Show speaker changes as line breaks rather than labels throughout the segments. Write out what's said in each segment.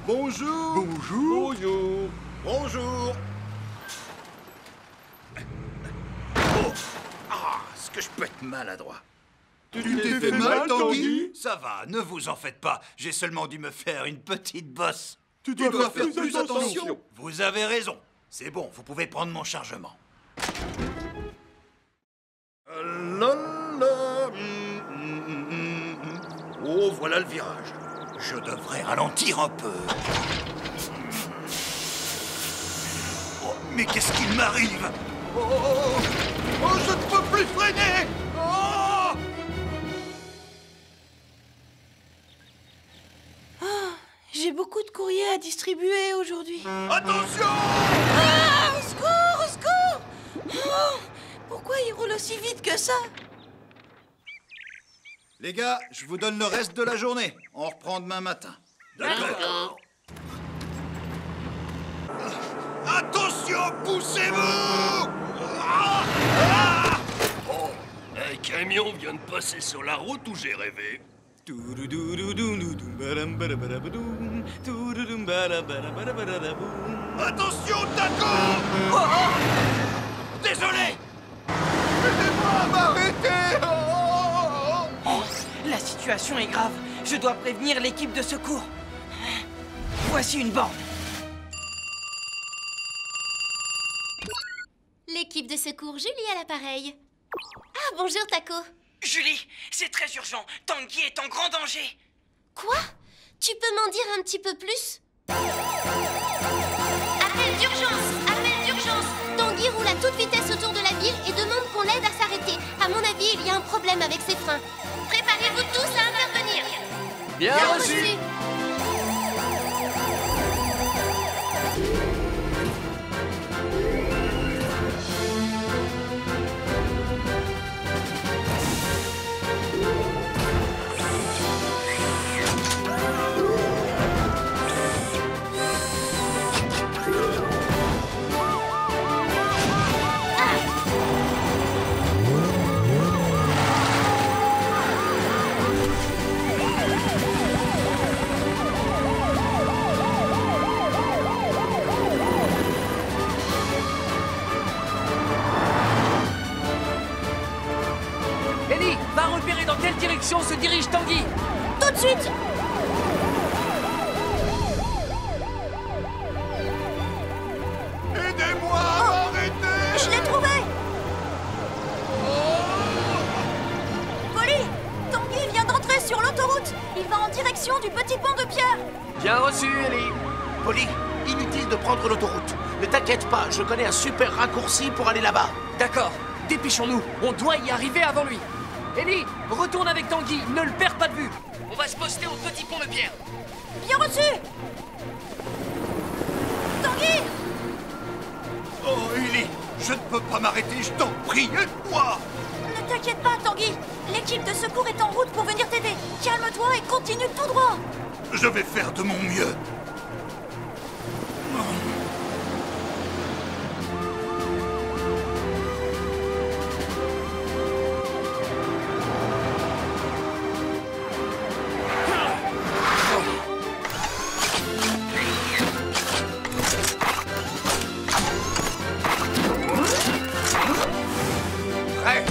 Bonjour.
Bonjour.
Bonjour. Bonjour. Oh. Ah, est-ce que je peux être maladroit?
Tu t'es fait mal, Tanguy?
Ça va, ne vous en faites pas. J'ai seulement dû me faire une petite bosse.
Tu dois faire plus attention.
Vous avez raison. C'est bon, vous pouvez prendre mon chargement. Oh, voilà le virage. Je devrais ralentir un peu. Oh, mais qu'est-ce qu'il m'arrive? Oh, je ne peux plus freiner. Oh!
J'ai beaucoup de courriers à distribuer aujourd'hui.
Attention!
Ah! Au secours! Au secours! Oh, pourquoi il roule aussi vite que ça?
Les gars, je vous donne le reste de la journée. On reprend demain matin.
D'accord.
Attention, poussez-vous!
Oh, un camion vient de passer sur la route où j'ai rêvé.
Attention, Taco! Désolé! Aidez-moi, m'arrêter!
La situation est grave. Je dois prévenir l'équipe de secours. Voici une borne.
L'équipe de secours Julie à l'appareil. Ah, bonjour Taco.
Julie, c'est très urgent. Tanguy est en grand danger.
Quoi? Tu peux m'en dire un petit peu plus? Appel d'urgence! Appel d'urgence! Tanguy roule à toute vitesse autour de la ville et demande qu'on l'aide à s'arrêter. À mon avis, il y a un problème avec ses freins. Préparez-vous tous à intervenir.
Bien reçu.
Ellie, va repérer dans quelle direction se dirige Tanguy.
Tout de suite!
Aidez-moi, arrêtez!
Je l'ai trouvé! Polly! Tanguy vient d'entrer sur l'autoroute. Il va en direction du petit pont de pierre.
Bien reçu, Ellie.
Polly, inutile de prendre l'autoroute. Ne t'inquiète pas, je connais un super raccourci pour aller là-bas.
D'accord, dépêchons-nous. On doit y arriver avant lui. Ellie, retourne avec Tanguy. Ne le perds pas de vue. On va se poster au petit pont de pierre.
Bien reçu! Tanguy!
Oh, Ellie, je ne peux pas m'arrêter, je t'en prie, aide-moi!
Ne t'inquiète pas, Tanguy. L'équipe de secours est en route pour venir t'aider. Calme-toi et continue tout droit.
Je vais faire de mon mieux.
Prêt?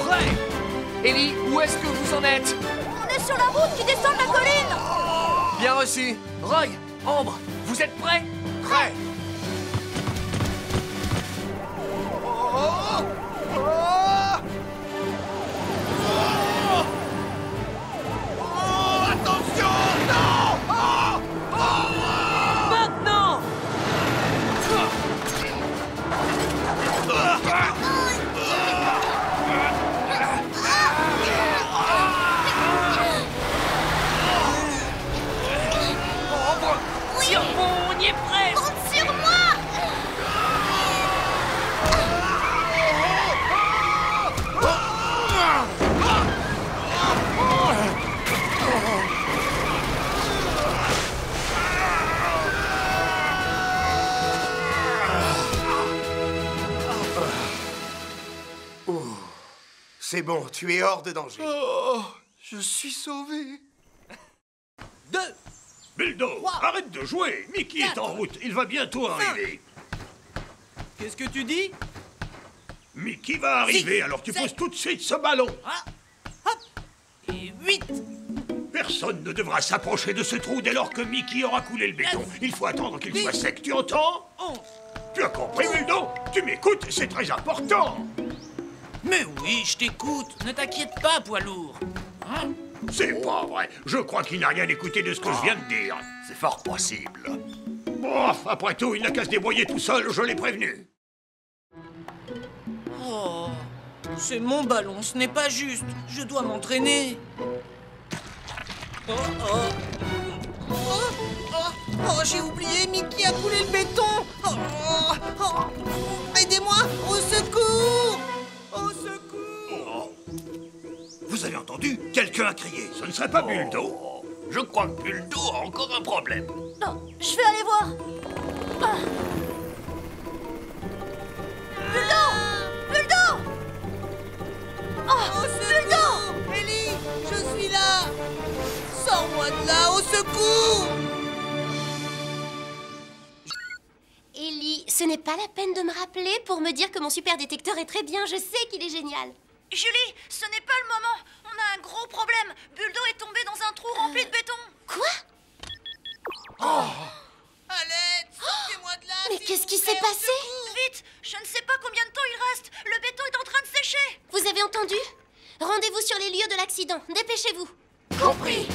Prêt. Ellie, où est-ce que vous en êtes?
On est sur la route qui descend de la colline.
Bien reçu. Roy, Ambre, vous êtes prêts?
Prêt?
Attention! Non!
Maintenant!
Oui.
Tire bon, on y est presque!
Compte sur
C'est bon, tu es hors de danger.
Oh, je suis sauvé.
2.
Buldo, arrête de jouer. Mickey est en route. Il va bientôt arriver.
Qu'est-ce que tu dis?
Mickey va arriver, alors tu poses tout de suite ce ballon.
Et 8.
Personne ne devra s'approcher de ce trou dès lors que Mickey aura coulé le béton. Il faut attendre qu'il soit sec, tu entends? Tu as compris, Buldo? Tu m'écoutes, c'est très important.
Mais oui, je t'écoute. Ne t'inquiète pas, poids lourd. Hein?
C'est pas vrai. Je crois qu'il n'a rien écouté de ce que je viens de dire.
C'est fort possible.
Bon, après tout, il n'a qu'à se débrouiller tout seul, je l'ai prévenu.
Oh, c'est mon ballon, ce n'est pas juste. Je dois m'entraîner. Oh, j'ai oublié, Mickey a coulé le béton. Aidez-moi, au secours. Au secours.
Vous avez entendu? Quelqu'un a crié.
Ce ne serait pas Buldo.
Je crois que Buldo a encore un problème.
Non, je vais aller voir. Ah. Buldo! Buldo! Oh, Buldo!
Ellie, je suis là. Sors-moi de là, au secours.
Ellie, ce n'est pas la peine de me rappeler pour me dire que mon super détecteur est très bien. Je sais qu'il est génial.
Julie, ce n'est pas le moment. On a un gros problème. Buldo est tombé dans un trou rempli de béton.
Quoi?
À l'aide, sortez-moi de là.
Mais
s'il
qu'est-ce
vous
qui
plaît,
s'est
au
passé?
secours.
Vite, je ne sais pas combien de temps il reste. Le béton est en train de sécher.
Vous avez entendu? Rendez-vous sur les lieux de l'accident. Dépêchez-vous.
Compris.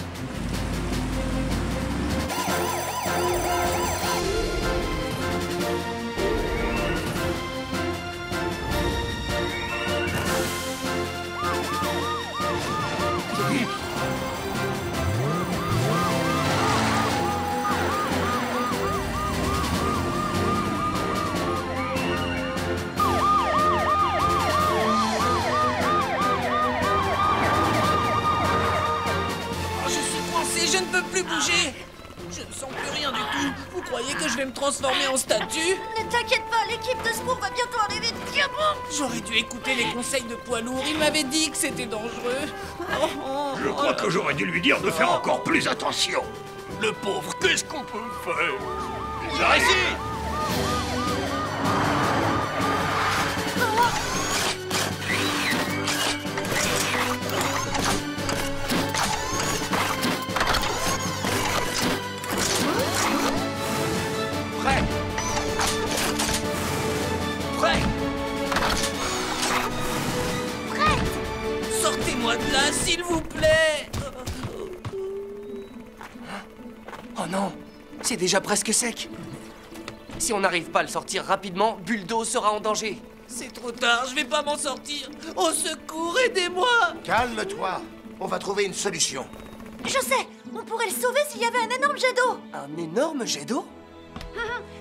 Je ne peux plus bouger. Je ne sens plus rien du tout. Vous croyez que je vais me transformer en statue?
Ne t'inquiète pas, l'équipe de secours va bientôt arriver. Tiens bon.
J'aurais dû écouter les conseils de poids lourd. Il m'avait dit que c'était dangereux.
Je crois que j'aurais dû lui dire de faire encore plus attention.
Le pauvre, qu'est-ce qu'on peut faire?
Par ici!
Sortez-moi de là, s'il vous plaît.
Oh non, c'est déjà presque sec. Si on n'arrive pas à le sortir rapidement, Buldo sera en danger.
C'est trop tard, je vais pas m'en sortir. Au secours, aidez-moi.
Calme-toi. On va trouver une solution.
Je sais, on pourrait le sauver s'il y avait un énorme jet d'eau.
Un énorme jet d'eau?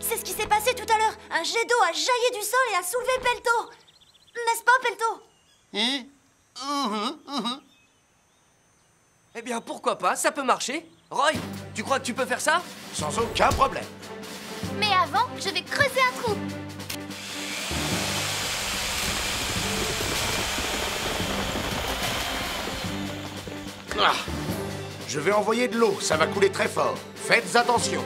C'est ce qui s'est passé tout à l'heure. Un jet d'eau a jailli du sol et a soulevé Pelto. N'est-ce pas, Pelto?
Eh bien, pourquoi pas, ça peut marcher. Roy, tu crois que tu peux faire ça?
Sans aucun problème.
Mais avant, je vais creuser un trou.
Ah. Je vais envoyer de l'eau, ça va couler très fort. Faites attention.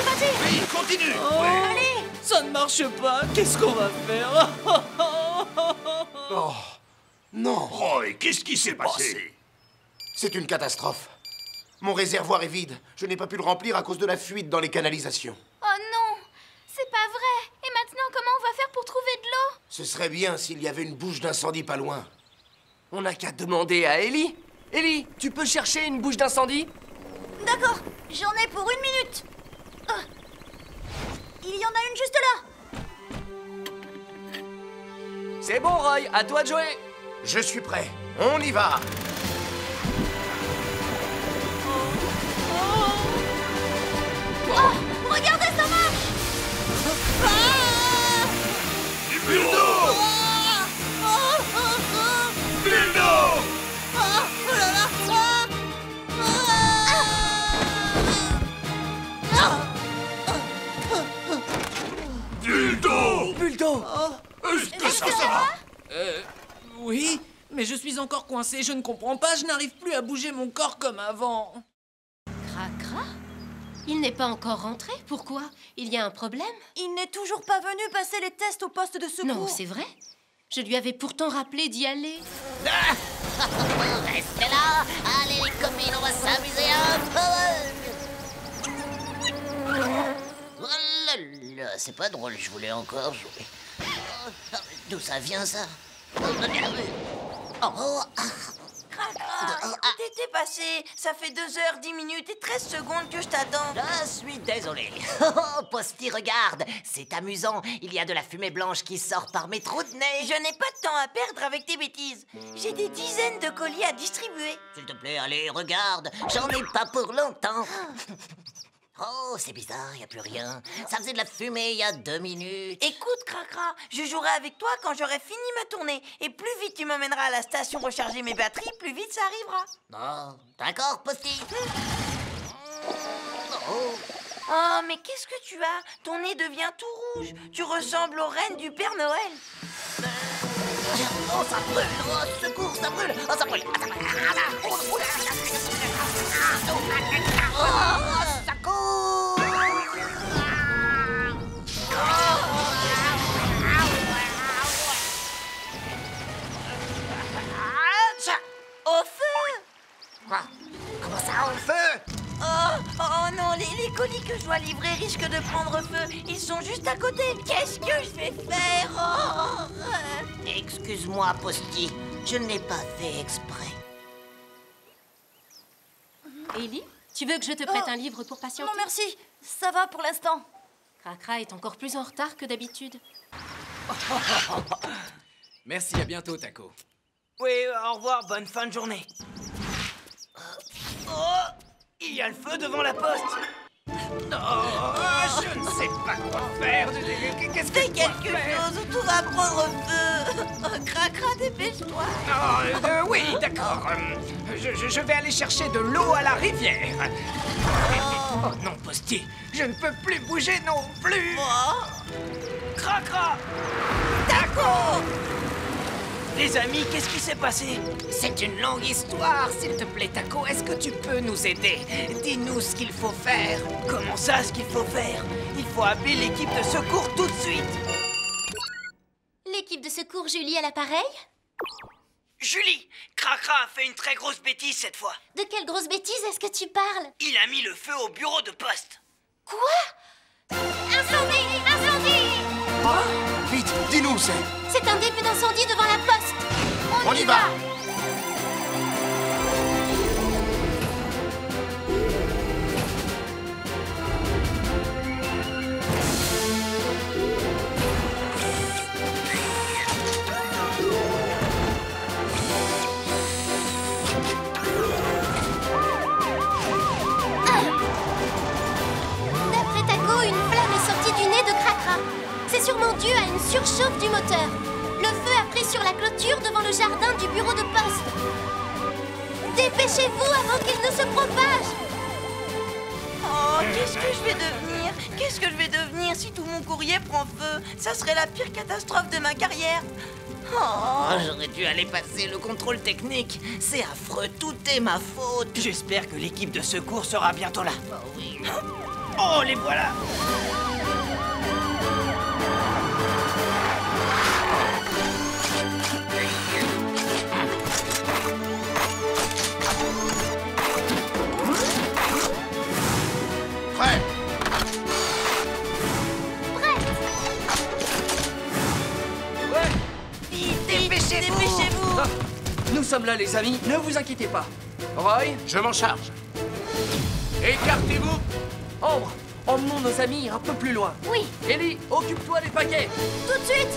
Vas-y.
Oui, continue.
Allez.
Ça ne marche pas. Qu'est-ce qu'on va faire?
Oh, non.
Roy, qu'est-ce qui s'est passé?
C'est une catastrophe. Mon réservoir est vide. Je n'ai pas pu le remplir à cause de la fuite dans les canalisations.
Oh non, c'est pas vrai. Et maintenant, comment on va faire pour trouver de l'eau?
Ce serait bien s'il y avait une bouche d'incendie pas loin.
On n'a qu'à demander à Ellie. Ellie, tu peux chercher une bouche d'incendie?
D'accord, j'en ai pour 1 minute. Ah. Il y en a une juste là.
C'est bon, Roy, à toi de jouer.
Je suis prêt. On y va.
Oh, regardez, ça marche.
Buldo! Buldo! Buldo!
Buldo!
Est-ce que ça
Oui, mais je suis encore coincé, je ne comprends pas, je n'arrive plus à bouger mon corps comme avant.
Cracra? Il n'est pas encore rentré, pourquoi? Il y a un problème?
Il n'est toujours pas venu passer les tests au poste de secours.
Non, c'est vrai. Je lui avais pourtant rappelé d'y aller.
Restez là. Allez les copines, on va s'amuser un peu. Oh là là, c'est pas drôle, je voulais encore jouer. D'où ça vient, ça? Oh.
Où t'étais passé? Ça fait 2 heures, 10 minutes et 13 secondes que je t'attends.
Je suis désolé. Oh, Posty, regarde. C'est amusant. Il y a de la fumée blanche qui sort par mes trous de nez.
Je n'ai pas de temps à perdre avec tes bêtises. J'ai des dizaines de colis à distribuer.
S'il te plaît, allez, regarde. J'en ai pas pour longtemps. Oh, c'est bizarre, il n'y a plus rien. Ça faisait de la fumée il y a 2 minutes.
Écoute, Cracra, je jouerai avec toi quand j'aurai fini ma tournée. Et plus vite tu m'emmèneras à la station recharger mes batteries, plus vite ça arrivera.
Oh, d'accord, Posty.
Oh, mais qu'est-ce que tu as? Ton nez devient tout rouge. Tu ressembles aux reines du Père Noël.
Oh, ça brûle. Oh, secours, ça brûle. Oh, ça brûle. Oh, ça court.
Au feu!
Quoi? Comment ça, au feu?
Oh non, les colis que je dois livrer risquent de prendre feu. Ils sont juste à côté. Qu'est-ce que je vais faire?
Excuse-moi, Posty. Je ne l'ai pas fait exprès.
Ellie, tu veux que je te prête un livre pour patienter?
Non, merci. Ça va pour l'instant.
Cracra est encore plus en retard que d'habitude.
Merci, à bientôt, Taco.
Oui, au revoir, bonne fin de journée. Oh, il y a le feu devant la poste.
Je ne sais pas quoi faire. Qu'est-ce que
Fais
je dois
quelque
faire?
chose ou tout va prendre feu. Cracra, dépêche-toi.
Oui, d'accord. Je vais aller chercher de l'eau à la rivière. Oh non, Posty, je ne peux plus bouger non plus. Cracra!
Taco! Les amis, qu'est-ce qui s'est passé?
C'est une longue histoire, s'il te plaît, Taco. Est-ce que tu peux nous aider? Dis-nous ce qu'il faut faire.
Comment ça, ce qu'il faut faire? Il faut appeler l'équipe de secours tout de suite.
L'équipe de secours Julie à l'appareil?
Julie, Cracra a fait une très grosse bêtise cette fois.
De quelle grosse bêtise est-ce que tu parles?
Il a mis le feu au bureau de poste.
Quoi? Incendie! Incendie!
Quoi? Vite, dis-nous, c'est...
C'est un début d'incendie devant la poste!
On y va!
D'après Taco, une flamme est sortie du nez de Cracra. C'est sûrement dû à une surchauffe du moteur. Le feu a pris sur la clôture devant le jardin du bureau de poste. Dépêchez-vous avant qu'il ne se propage!
Oh, qu'est-ce que je vais devenir? Qu'est-ce que je vais devenir si tout mon courrier prend feu? Ça serait la pire catastrophe de ma carrière.
Oh, j'aurais dû aller passer le contrôle technique. C'est affreux, tout est ma faute.
J'espère que l'équipe de secours sera bientôt là.
Oh oui.
Oh, les voilà!
Prêt?
Vite, dépêchez-vous!
Nous sommes là, les amis, ne vous inquiétez pas. Roy,
Je m'en charge. Écartez-vous.
Ambre, emmenons nos amis un peu plus loin.
Oui,
Ellie, occupe-toi des paquets.
tout de suite!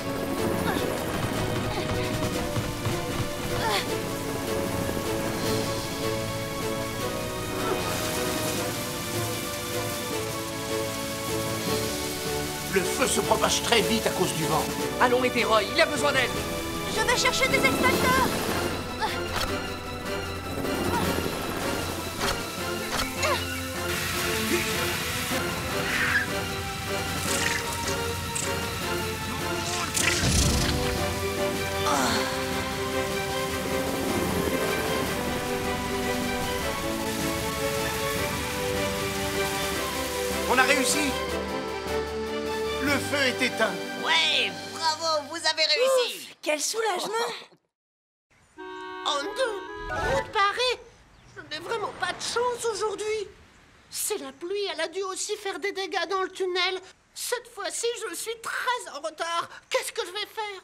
Le feu se propage très vite à cause du vent.
Allons aider Roy, il a besoin d'aide.
Je vais chercher des extincteurs.
On a réussi. Le feu est éteint.
Ouais, bravo, vous avez réussi.
Ouf, quel soulagement.
Oh non, route barrée. Je n'ai vraiment pas de chance aujourd'hui. C'est la pluie, elle a dû aussi faire des dégâts dans le tunnel. Cette fois-ci, je suis très en retard. Qu'est-ce que je vais faire?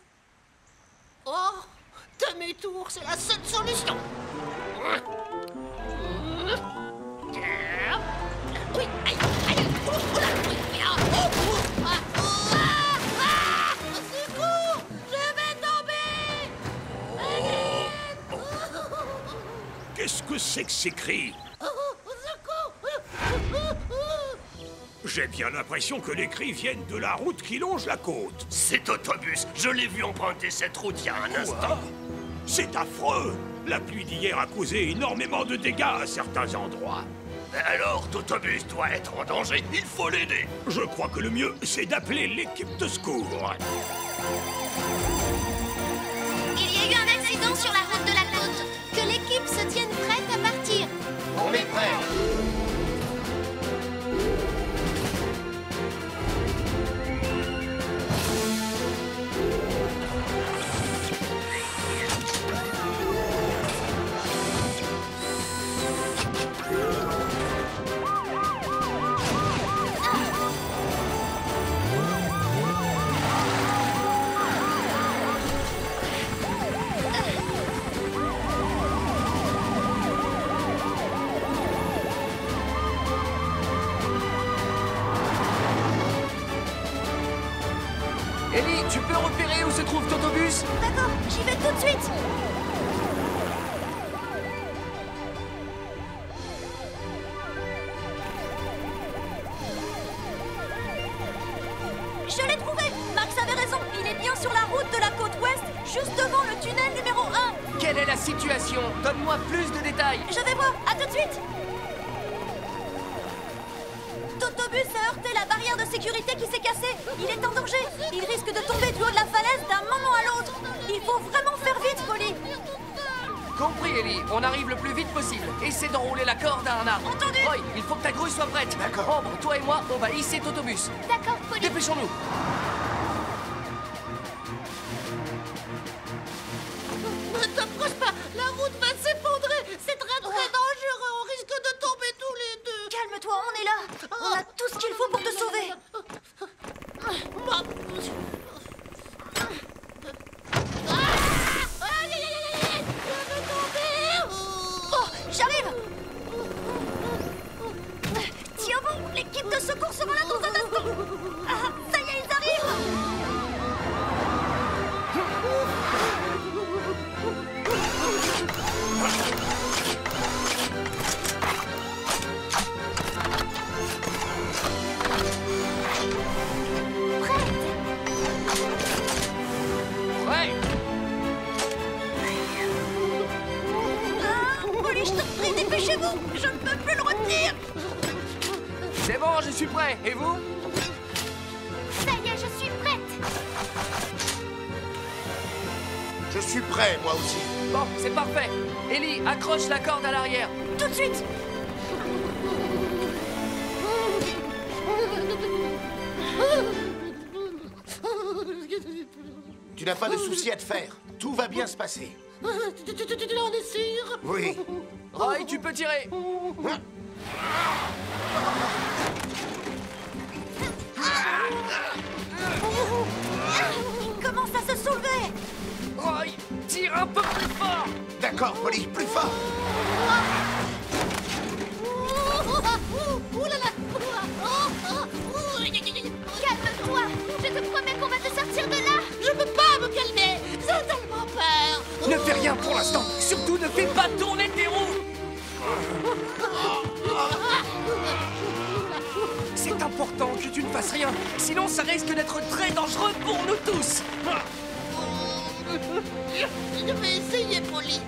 Oh, demi-tour, c'est la seule solution. Oui, aïe, aïe, oh, oh là, oui, ah, oh, oh, ah, oh, ah, ah, au secours, je vais tomber.
Qu'est-ce que c'est que ces cris?
Oh, au secours.
J'ai bien l'impression que les cris viennent de la route qui longe la côte.
Cet autobus, je l'ai vu emprunter cette route il y a un instant.
C'est affreux. La pluie d'hier a causé énormément de dégâts à certains endroits.
Alors, l'autobus doit être en danger, il faut l'aider.
Je crois que le mieux, c'est d'appeler l'équipe de secours.
Il y a eu un accident sur la route de la côte. Que l'équipe se tienne prête à partir.
On est prêt.
Ellie, tu peux repérer où se trouve ton autobus?
D'accord, j'y vais tout de suite. Je l'ai trouvé. Max avait raison, il est bien sur la route de la côte ouest, juste devant le tunnel numéro 1.
Quelle est la situation? Donne-moi plus de détails.
Je vais voir, à tout de suite. L'autobus a heurté la barrière de sécurité qui s'est cassée. Il est en danger. Il risque de tomber du haut de la falaise d'un moment à l'autre. Il faut vraiment faire vite, Polly.
Compris, Ellie. On arrive le plus vite possible. Essaie d'enrouler la corde à un arbre.
Entendu.
Roy, il faut que ta grue soit prête.
D'accord.
Ambre, toi et moi, on va hisser cet autobus.
D'accord, Polly.
Dépêchons-nous.
Ne t'approche pas, la route va s'effondrer. C'est très dangereux, on risque de tomber tous les deux.
Calme-toi, on est là. On a tout ce qu'il faut pour te sauver. Oh, j'arrive. Tiens bon, l'équipe de secours sera là dans un instant. Ah, ça y est, ils arrivent.
Ouais.
Polly, je t'en prie, dépêchez-vous. Je ne peux plus le retenir.
C'est bon, je suis prêt. Et vous?
Ça y est, je suis prête.
Je suis prêt, moi aussi.
Bon, c'est parfait. Ellie, accroche la corde à l'arrière.
Tout de suite.
Tu n'as pas de souci à te faire. Tout va bien se passer.
Tu en es sûr?
Oui.
Roy, tu peux tirer.
Il commence à se soulever.
Roy, tire un peu plus fort.
D'accord, Polly, plus fort.
Calme-toi. Je te promets qu'on va te sortir de là.
Je peux pas me calmer, j'ai tellement peur.
Ne fais rien pour l'instant. Surtout ne fais pas tourner tes roues. C'est important que tu ne fasses rien. Sinon, ça risque d'être très dangereux pour nous tous.
Je vais essayer, Polly.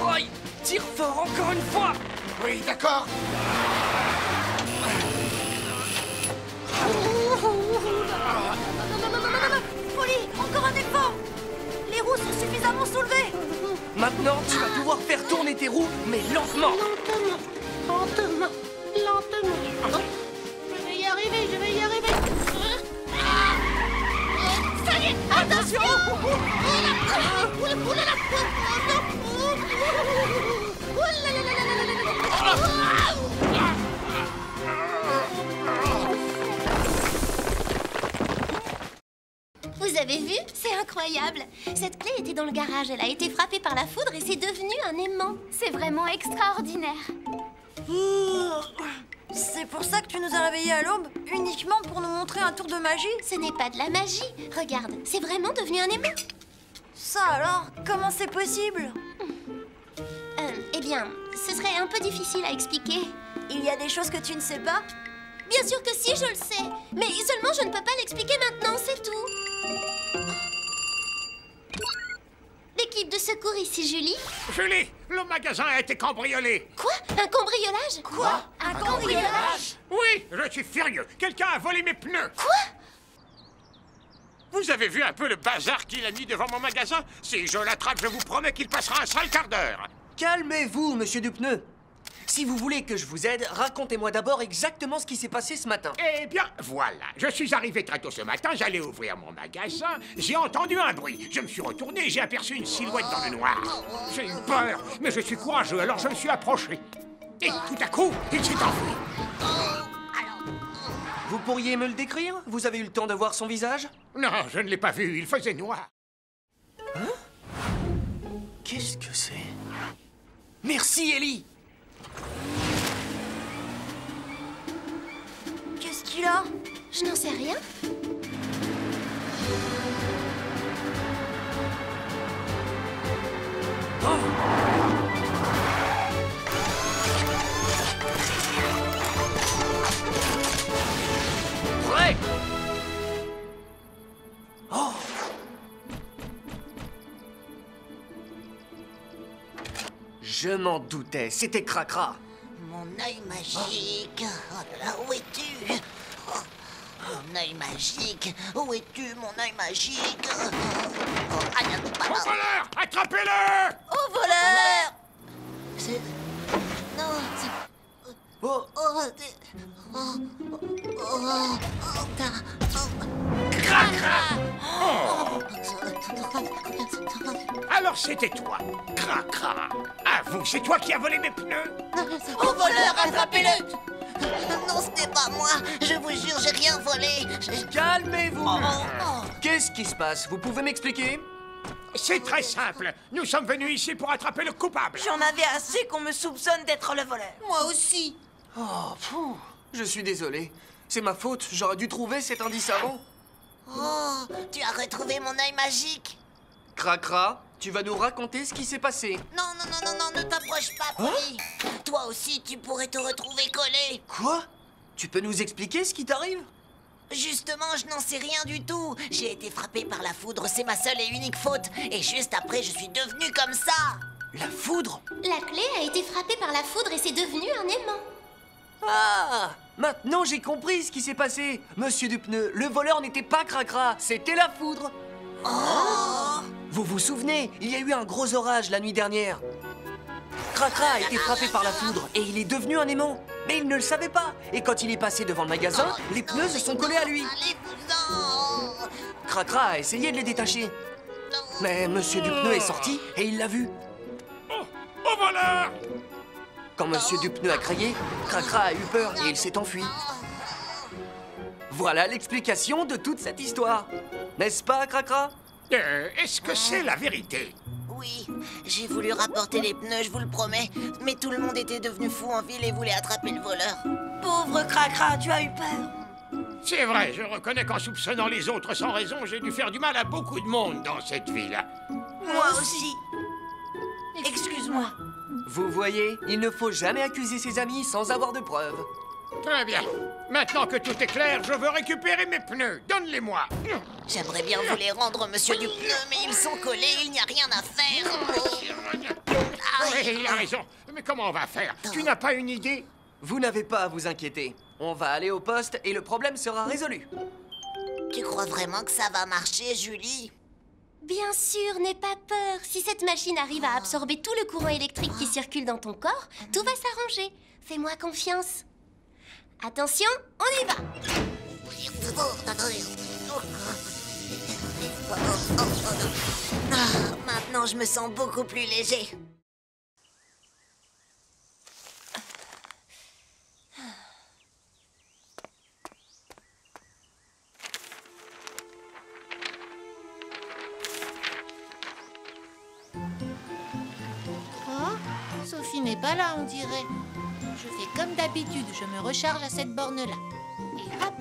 Roy, tire fort encore une fois.
Oui, d'accord.
Polly, encore un effort. Les roues sont suffisamment soulevées.
Maintenant, tu vas pouvoir faire tourner tes roues, mais lentement.
Lentement, lentement, lentement. Je vais y arriver. arriver, je vais y arriver.
Ça y est, attention! Vous avez vu? C'est incroyable. Cette clé était dans le garage. Elle a été frappée par la foudre et c'est devenu un aimant. C'est vraiment extraordinaire.
C'est pour ça que tu nous as réveillés à l'aube? Uniquement pour nous montrer un tour de magie?
Ce n'est pas de la magie. Regarde, c'est vraiment devenu un aimant.
Ça alors? Comment c'est possible?
Eh bien, ce serait un peu difficile à expliquer.
Il y a des choses que tu ne sais pas?
Bien sûr que si, je le sais. Mais seulement je ne peux pas l'expliquer maintenant, c'est tout. L'équipe de secours ici, Julie.
Julie, le magasin a été cambriolé.
Quoi? Un cambriolage?
Quoi? Un cambriolage?
Oui, je suis furieux. Quelqu'un a volé mes pneus.
Quoi?
Vous avez vu un peu le bazar qu'il a mis devant mon magasin? Si je l'attrape, je vous promets qu'il passera un sale quart d'heure.
Calmez-vous, monsieur Dupneu. Si vous voulez que je vous aide, racontez-moi d'abord exactement ce qui s'est passé ce matin.
Eh bien, voilà. Je suis arrivé très tôt ce matin, j'allais ouvrir mon magasin. J'ai entendu un bruit. Je me suis retourné et j'ai aperçu une silhouette dans le noir. J'ai eu peur, mais je suis courageux, alors je me suis approché. Et tout à coup, il s'est enfui.
Vous pourriez me le décrire? Vous avez eu le temps de voir son visage?
Non, je ne l'ai pas vu, il faisait noir.
Hein? Qu'est-ce que c'est? Merci, Ellie!
Qu'est-ce qu'il a?
Je n'en sais rien.
Ouais! Oh! Je m'en doutais, c'était Cracra.
Mon œil magique. Oh là là, où es-tu? Mon œil magique. Où es-tu, mon œil magique? Oh, ah, non, pas
Au
là.
voleur! Attrapez-le!
Au voleur!
C'est... Non, c'est...
Oh!
Oh,
Alors c'était toi, Cracra. Avoue, c'est toi qui as volé mes pneus?
Au voleur, attrapez-le! Non, ce n'est pas moi. Je vous jure, j'ai rien volé.
Calmez-vous! Qu'est-ce qui se passe? Vous pouvez m'expliquer?
C'est très simple. Nous sommes venus ici pour attraper le coupable.
J'en avais assez qu'on me soupçonne d'être le voleur.
Moi aussi.
Oh, pfou, je suis désolé. C'est ma faute, j'aurais dû trouver cet indice avant.
Oh, tu as retrouvé mon œil magique.
Cracra, tu vas nous raconter ce qui s'est passé.
Non, non, non, non, non, ne t'approche pas, Polly. Toi aussi, tu pourrais te retrouver collé.
Quoi? Tu peux nous expliquer ce qui t'arrive?
Justement, je n'en sais rien du tout. J'ai été frappé par la foudre, c'est ma seule et unique faute. Et juste après, je suis devenu comme ça.
La foudre?
La clé a été frappée par la foudre et c'est devenu un aimant.
Ah! Maintenant j'ai compris ce qui s'est passé. Monsieur Dupneu, le voleur n'était pas Cracra, c'était la foudre.
Oh!
Vous vous souvenez, il y a eu un gros orage la nuit dernière. Cracra a été frappé par la foudre et il est devenu un aimant. Mais il ne le savait pas. Et quand il est passé devant le magasin, les pneus se sont collés à lui.
Allez-vous-en!
Cracra a essayé de les détacher. Mais Monsieur Dupneu est sorti et il l'a vu.
Au voleur!
Quand Monsieur Dupneu a crié, Cracra a eu peur et il s'est enfui. Voilà l'explication de toute cette histoire. N'est-ce pas, Cracra?
Est-ce que c'est la vérité?
Oui, j'ai voulu rapporter les pneus, je vous le promets. Mais tout le monde était devenu fou en ville et voulait attraper le voleur.
Pauvre Cracra, tu as eu peur.
C'est vrai, je reconnais qu'en soupçonnant les autres sans raison, j'ai dû faire du mal à beaucoup de monde dans cette ville.
Moi aussi. Excuse-moi.
Vous voyez, il ne faut jamais accuser ses amis sans avoir de preuves.
Très bien. Maintenant que tout est clair, je veux récupérer mes pneus. Donne-les-moi.
J'aimerais bien vous les rendre, monsieur Dupneu, mais ils sont collés, il n'y a rien à faire.
Oui, il a raison. Mais comment on va faire? Tu n'as pas une idée?
Vous n'avez pas à vous inquiéter. On va aller au poste et le problème sera résolu.
Tu crois vraiment que ça va marcher, Julie?
Bien sûr, n'aie pas peur. Si cette machine arrive à absorber tout le courant électrique qui circule dans ton corps, tout va s'arranger. Fais-moi confiance. Attention, on y va.
Maintenant, je me sens beaucoup plus léger.
Sophie n'est pas là, on dirait. Je fais comme d'habitude, je me recharge à cette borne-là. Et hop.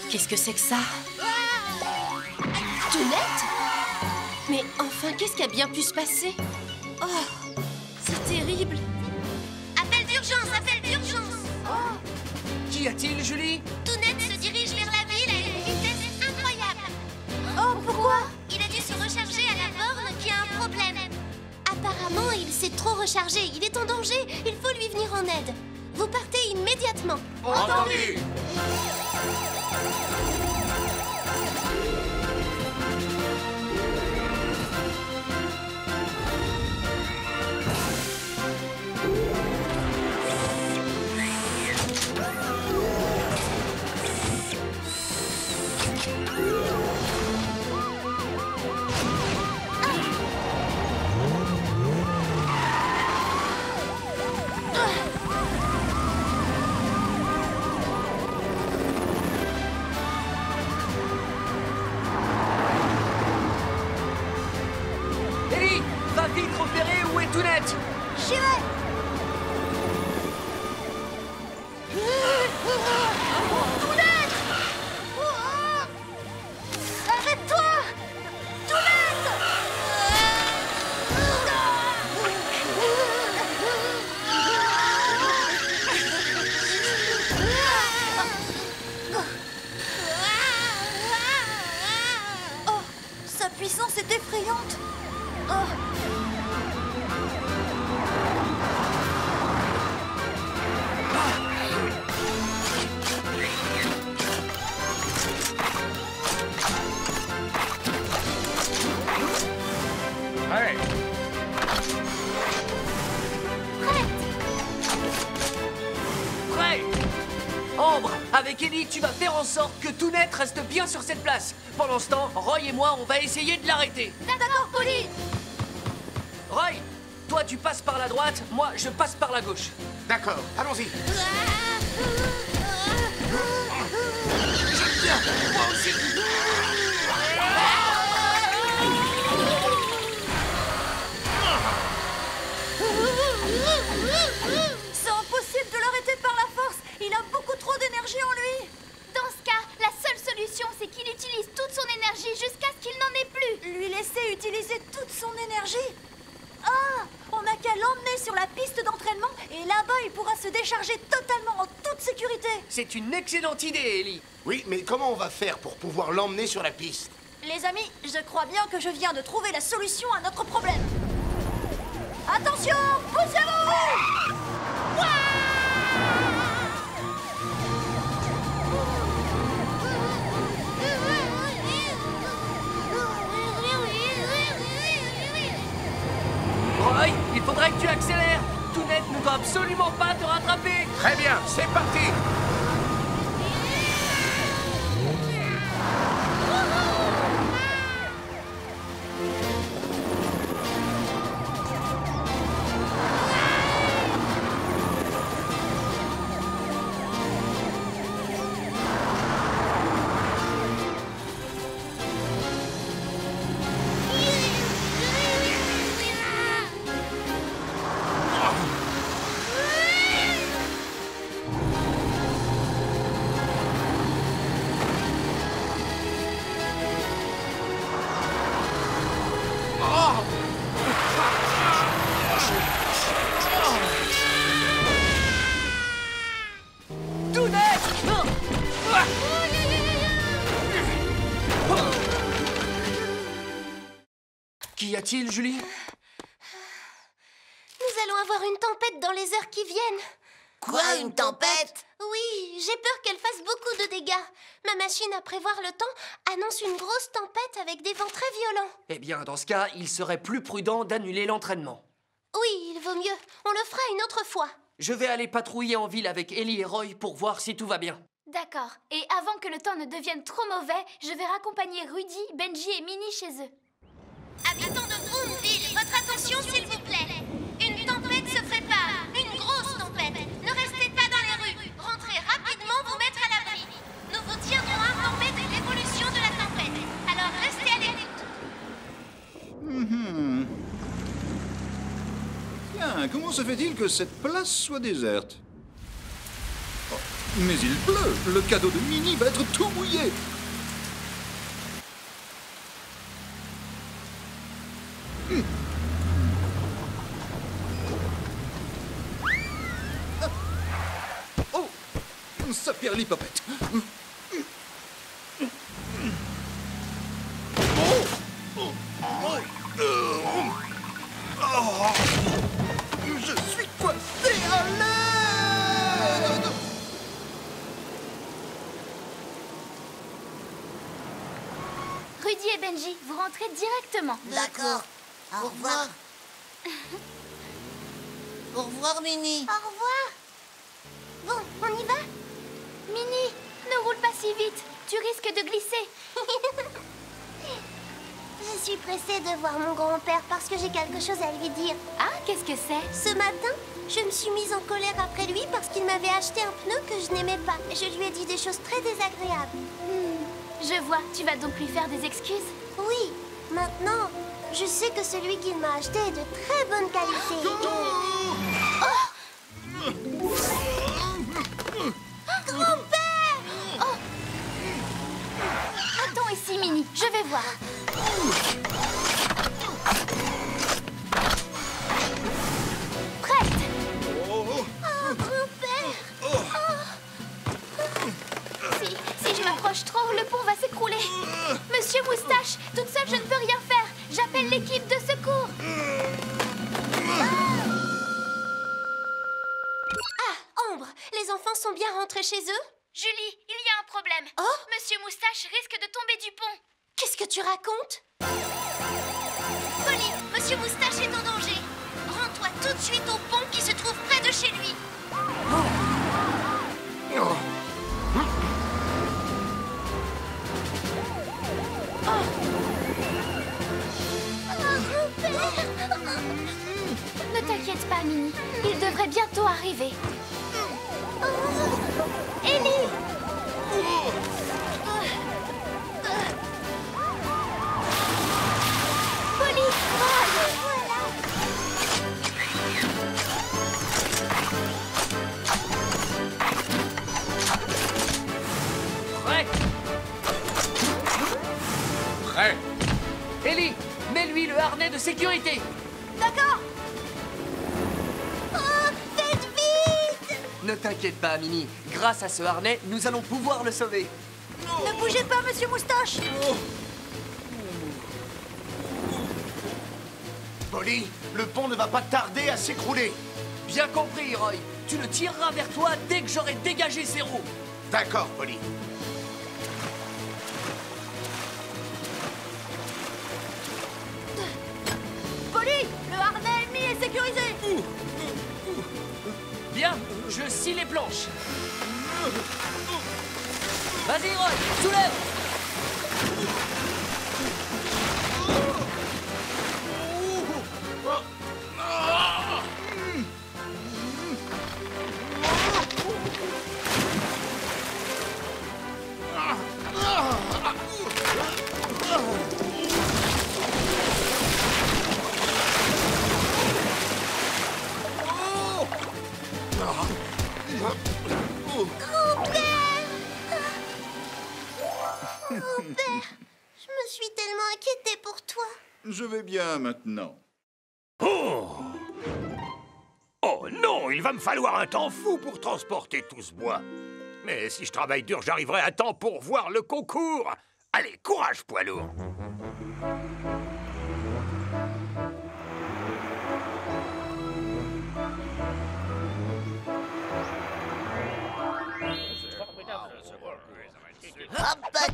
Qu'est-ce que c'est que ça? Tounette? Mais enfin, qu'est-ce qui a bien pu se passer? Oh, c'est terrible.
Appel d'urgence, appel d'urgence.
Oh. Qu'y a-t-il, Julie?
Tounette se dirige vers la ville à une vitesse incroyable.
Oh, pourquoi?
Il a dû se recharger à la borne qui a un problème. Apparemment, il s'est trop rechargé. Il est en danger. Il faut lui venir en aide. Vous partez immédiatement.
Entendu!
Tounette!
J'irai! Tounette! Arrête-toi! Tounette! Oh, sa puissance est effrayante! Oh.
Ambre, avec Ellie, tu vas faire en sorte que Tounette reste bien sur cette place. Pendant ce temps, Roy et moi, on va essayer de l'arrêter.
D'accord, Polly.
Roy, toi tu passes par la droite, moi je passe par la gauche.
D'accord, allons-y.
Je tiens, moi aussi.
C'est impossible de l'arrêter par la force. Il a beaucoup trop d'énergie en lui.
Dans ce cas, la seule solution, c'est qu'il utilise toute son énergie jusqu'à ce qu'il n'en ait plus.
Lui laisser utiliser toute son énergie? Ah! On n'a qu'à l'emmener sur la piste d'entraînement et là-bas, il pourra se décharger totalement en toute sécurité.
C'est une excellente idée, Ellie.
Oui, mais comment on va faire pour pouvoir l'emmener sur la piste?
Les amis, je crois bien que je viens de trouver la solution à notre problème. Attention! Poussez-vous!
Roy, il faudrait que tu accélères. Tounette ne doit absolument pas te rattraper.
Très bien, c'est parti.
Qu'y a-t-il, Julie?
Nous allons avoir une tempête dans les heures qui viennent.
Quoi, une tempête?
Oui, j'ai peur qu'elle fasse beaucoup de dégâts. Ma machine à prévoir le temps annonce une grosse tempête avec des vents très violents.
Eh bien, dans ce cas, il serait plus prudent d'annuler l'entraînement.
Oui, il vaut mieux. On le fera une autre fois.
Je vais aller patrouiller en ville avec Ellie et Roy pour voir si tout va bien.
D'accord. Et avant que le temps ne devienne trop mauvais, je vais raccompagner Rudy, Benji et Minnie chez eux.
Habitants de Boomville, votre attention s'il vous plaît. Une tempête se prépare, une grosse tempête. Ne restez pas dans les rues. Rentrez rapidement vous mettre à l'abri. Nous vous tiendrons informés de l'évolution de la tempête. Alors restez à l'écoute.
Tiens, comment se fait-il que cette place soit déserte? Oh, mais il pleut. Le cadeau de Minnie va être tout mouillé. Oh, ça pirlipopette.
Je suis coincé à l'aide!
Rudy et Benji, vous rentrez directement.
D'accord. Au revoir. Au revoir, Minnie.
Au revoir. Bon, on y va?
Minnie, ne roule pas si vite. Tu risques de glisser.
Je suis pressée de voir mon grand-père parce que j'ai quelque chose à lui dire.
Ah, qu'est-ce que c'est?
Ce matin, je me suis mise en colère après lui parce qu'il m'avait acheté un pneu que je n'aimais pas. Je lui ai dit des choses très désagréables.
Je vois, tu vas donc lui faire des excuses?
Oui, maintenant, je sais que celui qu'il m'a acheté est de très bonne qualité.
Grand-père! Oh! Attends ici, Minnie, je vais voir. Prête!
Oh, grand-père!
Si je m'approche trop, le pont va s'écrouler. Monsieur Moustache, toute seule, je ne peux rien faire. J'appelle l'équipe de secours.
Ah, Ambre, les enfants sont bien rentrés chez eux?
Julie, il y a un problème.
Oh?
Monsieur Moustache risque de tomber du pont.
Qu'est-ce que tu racontes?
Polly, Monsieur Moustache est en danger. Rends-toi tout de suite au pont qui se trouve près de chez lui. Ne t'inquiète pas, Minnie. Il devrait bientôt arriver. Ellie! Polly!
Prêt?
Prêt.
Ellie, mets-lui le harnais de sécurité.
D'accord!
Oh, faites vite!
Ne t'inquiète pas, Minnie. Grâce à ce harnais, nous allons pouvoir le sauver.
Ne bougez pas, Monsieur Moustache!
Polly, le pont ne va pas tarder à s'écrouler.
Bien compris, Roy. Tu le tireras vers toi dès que j'aurai dégagé ses roues.
D'accord, Polly.
Polly, le harnais ennemi est sécurisé!
Bien, je scie les planches. Vas-y, Roy, soulève!
Grand-père, je me suis tellement inquiétée pour toi.
Je vais bien maintenant.
Oh! Oh non, il va me falloir un temps fou pour transporter tout ce bois. Mais si je travaille dur, j'arriverai à temps pour voir le concours. Allez, courage, poids lourd.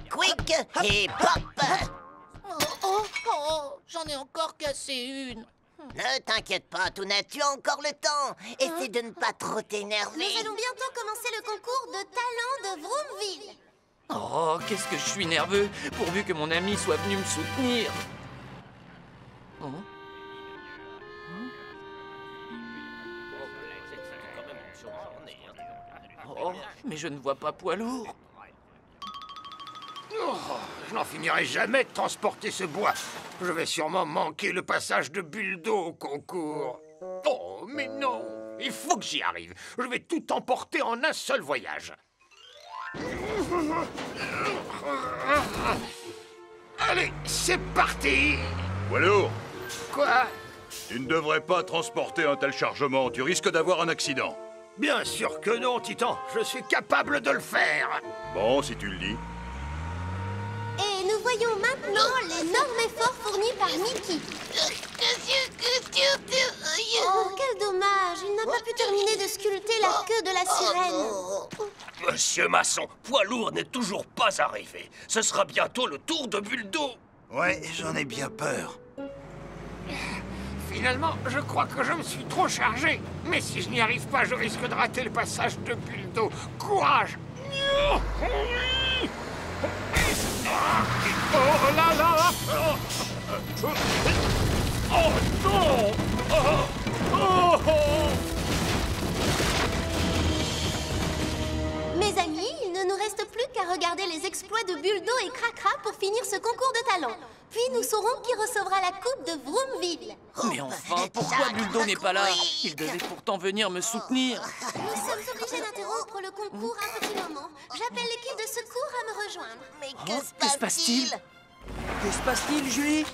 quick et pop.
J'en ai encore cassé une.
Ne t'inquiète pas, Tounette, tu as encore le temps. Essaie de ne pas trop t'énerver.
Nous allons bientôt commencer le concours de talent de Vroomville.
Oh, qu'est-ce que je suis nerveux, pourvu que mon ami soit venu me soutenir. Oh. Oh, mais je ne vois pas poids lourd.
Oh, je n'en finirai jamais de transporter ce bois. Je vais sûrement manquer le passage de Buldo au concours. Oh, mais non! Il faut que j'y arrive. Je vais tout emporter en un seul voyage. Allez, c'est parti!
Wallour,
Quoi?
tu ne devrais pas transporter un tel chargement. Tu risques d'avoir un accident.
Bien sûr que non, Titan. Je suis capable de le faire.
Bon, si tu le dis.
Et nous voyons maintenant l'énorme effort fourni par Mickey. Oh, quel dommage! Il n'a pas pu terminer de sculpter la queue de la sirène.
Monsieur Masson, poids lourd n'est toujours pas arrivé. Ce sera bientôt le tour de Buldo.
Ouais, j'en ai bien peur.
Finalement, je crois que je me suis trop chargé. Mais si je n'y arrive pas, je risque de rater le passage de Buldo. Courage! Oh là là! Oh non!
Mes amis, il ne nous reste plus qu'à regarder les exploits de Buldo et Cracra pour finir ce concours de talent. Puis nous saurons qui recevra la coupe de Vroomville.
Mais enfin, pourquoi Buldo n'est pas là? Il devait pourtant venir me soutenir.
Nous sommes obligés d'interrompre le concours un petit moment. J'appelle l'équipe de secours à me rejoindre.
Mais
Que se passe-t-il?
Que se passe-t-il, Julie?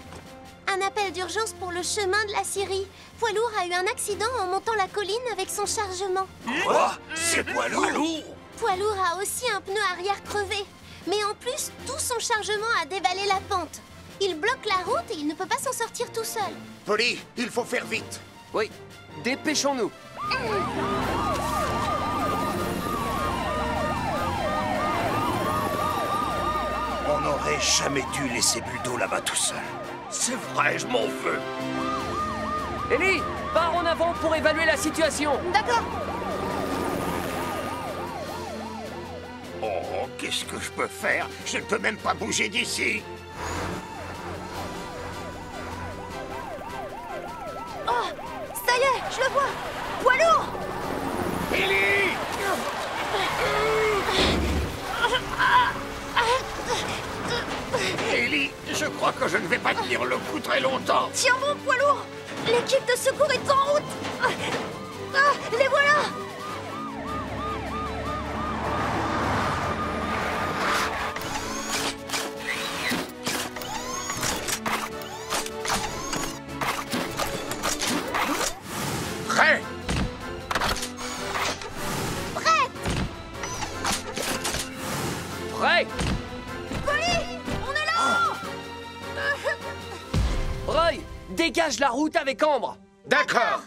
Un appel d'urgence pour le chemin de la Syrie. Poids lourd a eu un accident en montant la colline avec son chargement.
Quoi? C'est poids lourd?
Poids lourd a aussi un pneu arrière crevé. Mais en plus, tout son chargement a dévalé la pente. Il bloque la route et il ne peut pas s'en sortir tout seul.
Polly, il faut faire vite.
Oui, dépêchons-nous.
On n'aurait jamais dû laisser Buldo là-bas tout seul.
C'est vrai, je m'en veux.
Ellie, pars en avant pour évaluer la situation.
D'accord.
Oh, qu'est-ce que je peux faire? Je ne peux même pas bouger d'ici.
Oh, ça y est, je le vois. Poids lourd.
Ellie! Ellie, je crois que je ne vais pas tenir le coup très longtemps.
Tiens bon, poids lourd. L'équipe de secours est en route. Les voilà.
Prêt?
Prêt?
Polly, on est là.
Roy, dégage la route avec Ambre.
D'accord.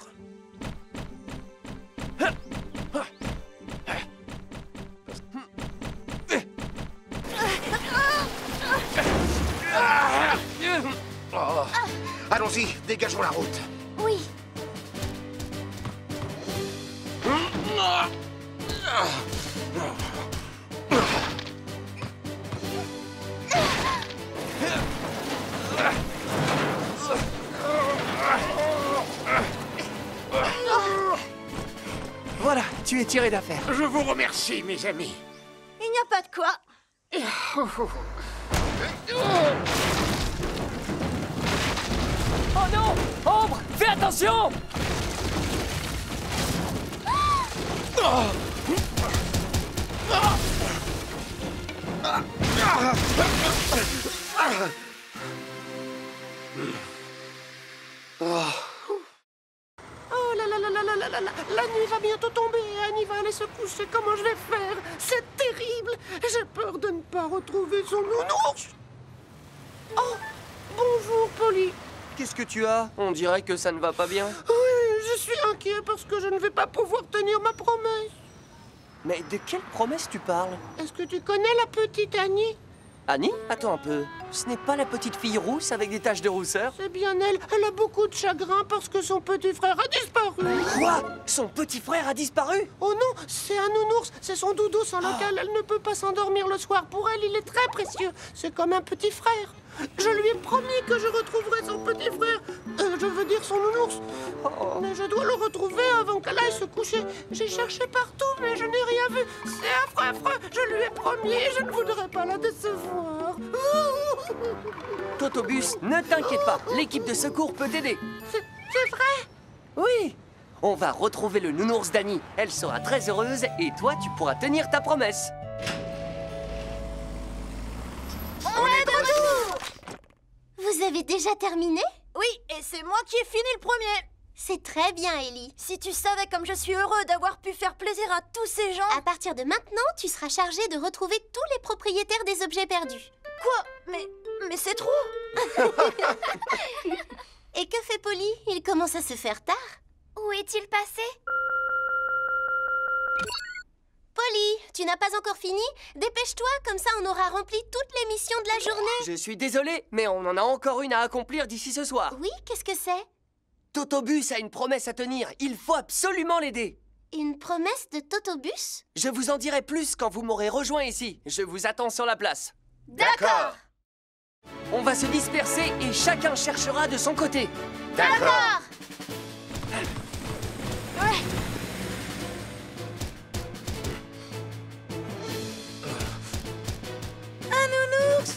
Oh. Allons-y, dégageons la route.
Oui.
Voilà, tu es tiré d'affaire.
Je vous remercie, mes amis.
Il n'y a pas de quoi.
Oh non! Ambre, fais attention!
Oh là là là là là là là là. La nuit va bientôt tomber et Annie va aller se coucher. Comment je vais faire? C'est terrible. J'ai peur de ne pas retrouver son nounours. Oh, bonjour, Polly.
Qu'est-ce que tu as? On dirait que ça ne va pas bien.
Oui, je suis inquiet parce que je ne vais pas pouvoir tenir ma promesse.
Mais de quelle promesse tu parles?
Est-ce que tu connais la petite Annie?
Annie, attends un peu. Ce n'est pas la petite fille rousse avec des taches de rousseur?
C'est bien elle. Elle a beaucoup de chagrin parce que son petit frère a disparu.
Quoi? Son petit frère a disparu?
Oh non, c'est un nounours. C'est son doudou sans lequel elle ne peut pas s'endormir le soir. Pour elle, il est très précieux. C'est comme un petit frère. Je lui ai promis que je retrouverais son petit frère. Je veux dire son nounours. Mais je dois le retrouver avant qu'elle aille se coucher. J'ai cherché partout, mais je n'ai rien vu. C'est affreux. Je lui ai promis et je ne voudrais pas la décevoir.
Totobus, ne t'inquiète pas. L'équipe de secours peut t'aider.
C'est vrai?
Oui. On va retrouver le nounours d'Annie. Elle sera très heureuse et toi, tu pourras tenir ta promesse.
On est de retour!
Vous avez déjà terminé?
Oui, et c'est moi qui ai fini le premier.
C'est très bien, Ellie.
Si tu savais comme je suis heureux d'avoir pu faire plaisir à tous ces gens.
À partir de maintenant, tu seras chargé de retrouver tous les propriétaires des objets perdus.
Quoi? Mais c'est trop.
Et que fait Polly? Il commence à se faire tard.
Où est-il passé?
Polly, tu n'as pas encore fini? Dépêche-toi, comme ça on aura rempli toutes les missions de la journée.
Je suis désolé, mais on en a encore une à accomplir d'ici ce soir.
Oui, qu'est-ce que c'est?
Totobus a une promesse à tenir. Il faut absolument l'aider.
Une promesse de Totobus?
Je vous en dirai plus quand vous m'aurez rejoint ici. Je vous attends sur la place.
D'accord.
On va se disperser et chacun cherchera de son côté.
D'accord.
Un nounours?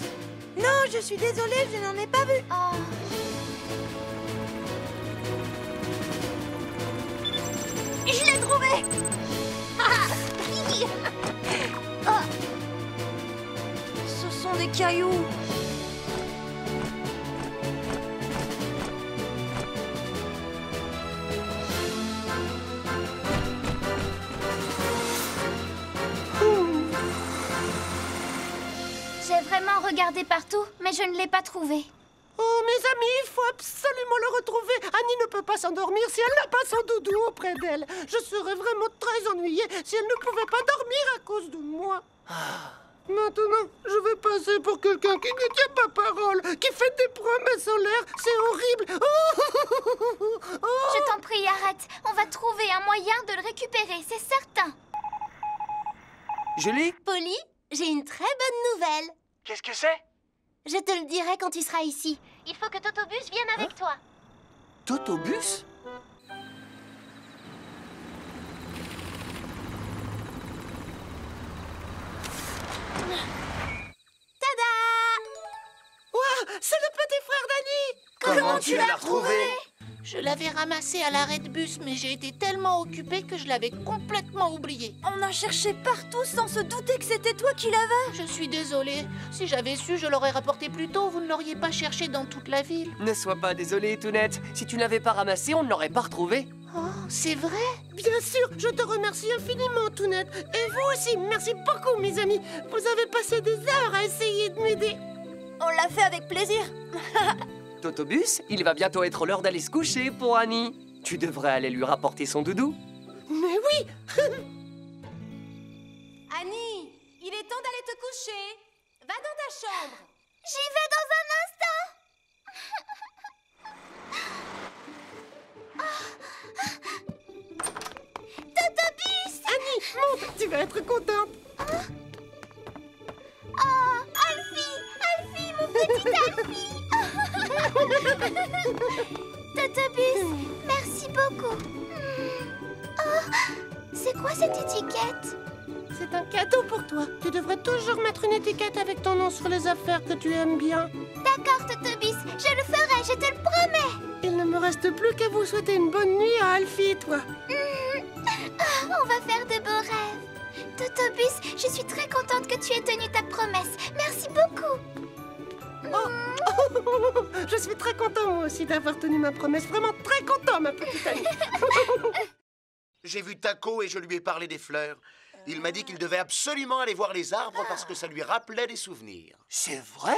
Non, je suis désolée, je n'en ai pas vu.
Oh.
Je l'ai trouvé. Ce sont des cailloux.
J'ai vraiment regardé partout, mais je ne l'ai pas trouvé.
Oh, mes amis, il faut absolument le retrouver. Annie ne peut pas s'endormir si elle n'a pas son doudou auprès d'elle. Je serais vraiment très ennuyée si elle ne pouvait pas dormir à cause de moi. Maintenant, je vais passer pour quelqu'un qui ne tient pas parole, qui fait des promesses en l'air. C'est horrible.
Je t'en prie, arrête. On va trouver un moyen de le récupérer, c'est certain.
Julie?
Polly, j'ai une très bonne nouvelle.
Qu'est-ce que c'est?
Je te le dirai quand tu seras ici. Il faut que Totobus vienne avec toi.
Totobus?
Tada!
Ouah, c'est le petit frère d'Annie.
Comment tu l'as retrouvé?
Je l'avais ramassé à l'arrêt de bus, mais j'ai été tellement occupée que je l'avais complètement oublié.
On a cherché partout sans se douter que c'était toi qui l'avais.
Je suis désolée. Si j'avais su, je l'aurais rapporté plus tôt. Vous ne l'auriez pas cherché dans toute la ville.
Ne sois pas désolée, Tounette. Si tu n'avais pas ramassé, on ne l'aurait pas retrouvé.
Oh, c'est vrai? Bien sûr, je te remercie infiniment, Tounette. Et vous aussi, merci beaucoup, mes amis. Vous avez passé des heures à essayer de m'aider.
On l'a fait avec plaisir.
Totobus, il va bientôt être l'heure d'aller se coucher pour Annie. Tu devrais aller lui rapporter son doudou.
Mais oui.
Annie, il est temps d'aller te coucher. Va dans ta chambre.
J'y vais dans un instant. Totobus!
Annie, monte, tu vas être contente.
Oh, Alfie, mon petit Alfie. Totobus, merci beaucoup. Oh, c'est quoi cette étiquette?
C'est un cadeau pour toi. Tu devrais toujours mettre une étiquette avec ton nom sur les affaires que tu aimes bien.
D'accord, Totobus, je le ferai, je te le promets.
Il ne me reste plus qu'à vous souhaiter une bonne nuit à Alfie et toi.
On va faire de beaux rêves. Totobus, je suis très contente que tu aies tenu ta promesse. Merci beaucoup.
Je suis très content, moi aussi, d'avoir tenu ma promesse. Vraiment très content, ma petite Annie.
J'ai vu Taco et je lui ai parlé des fleurs. Il m'a dit qu'il devait absolument aller voir les arbres parce que ça lui rappelait des souvenirs.
C'est vrai?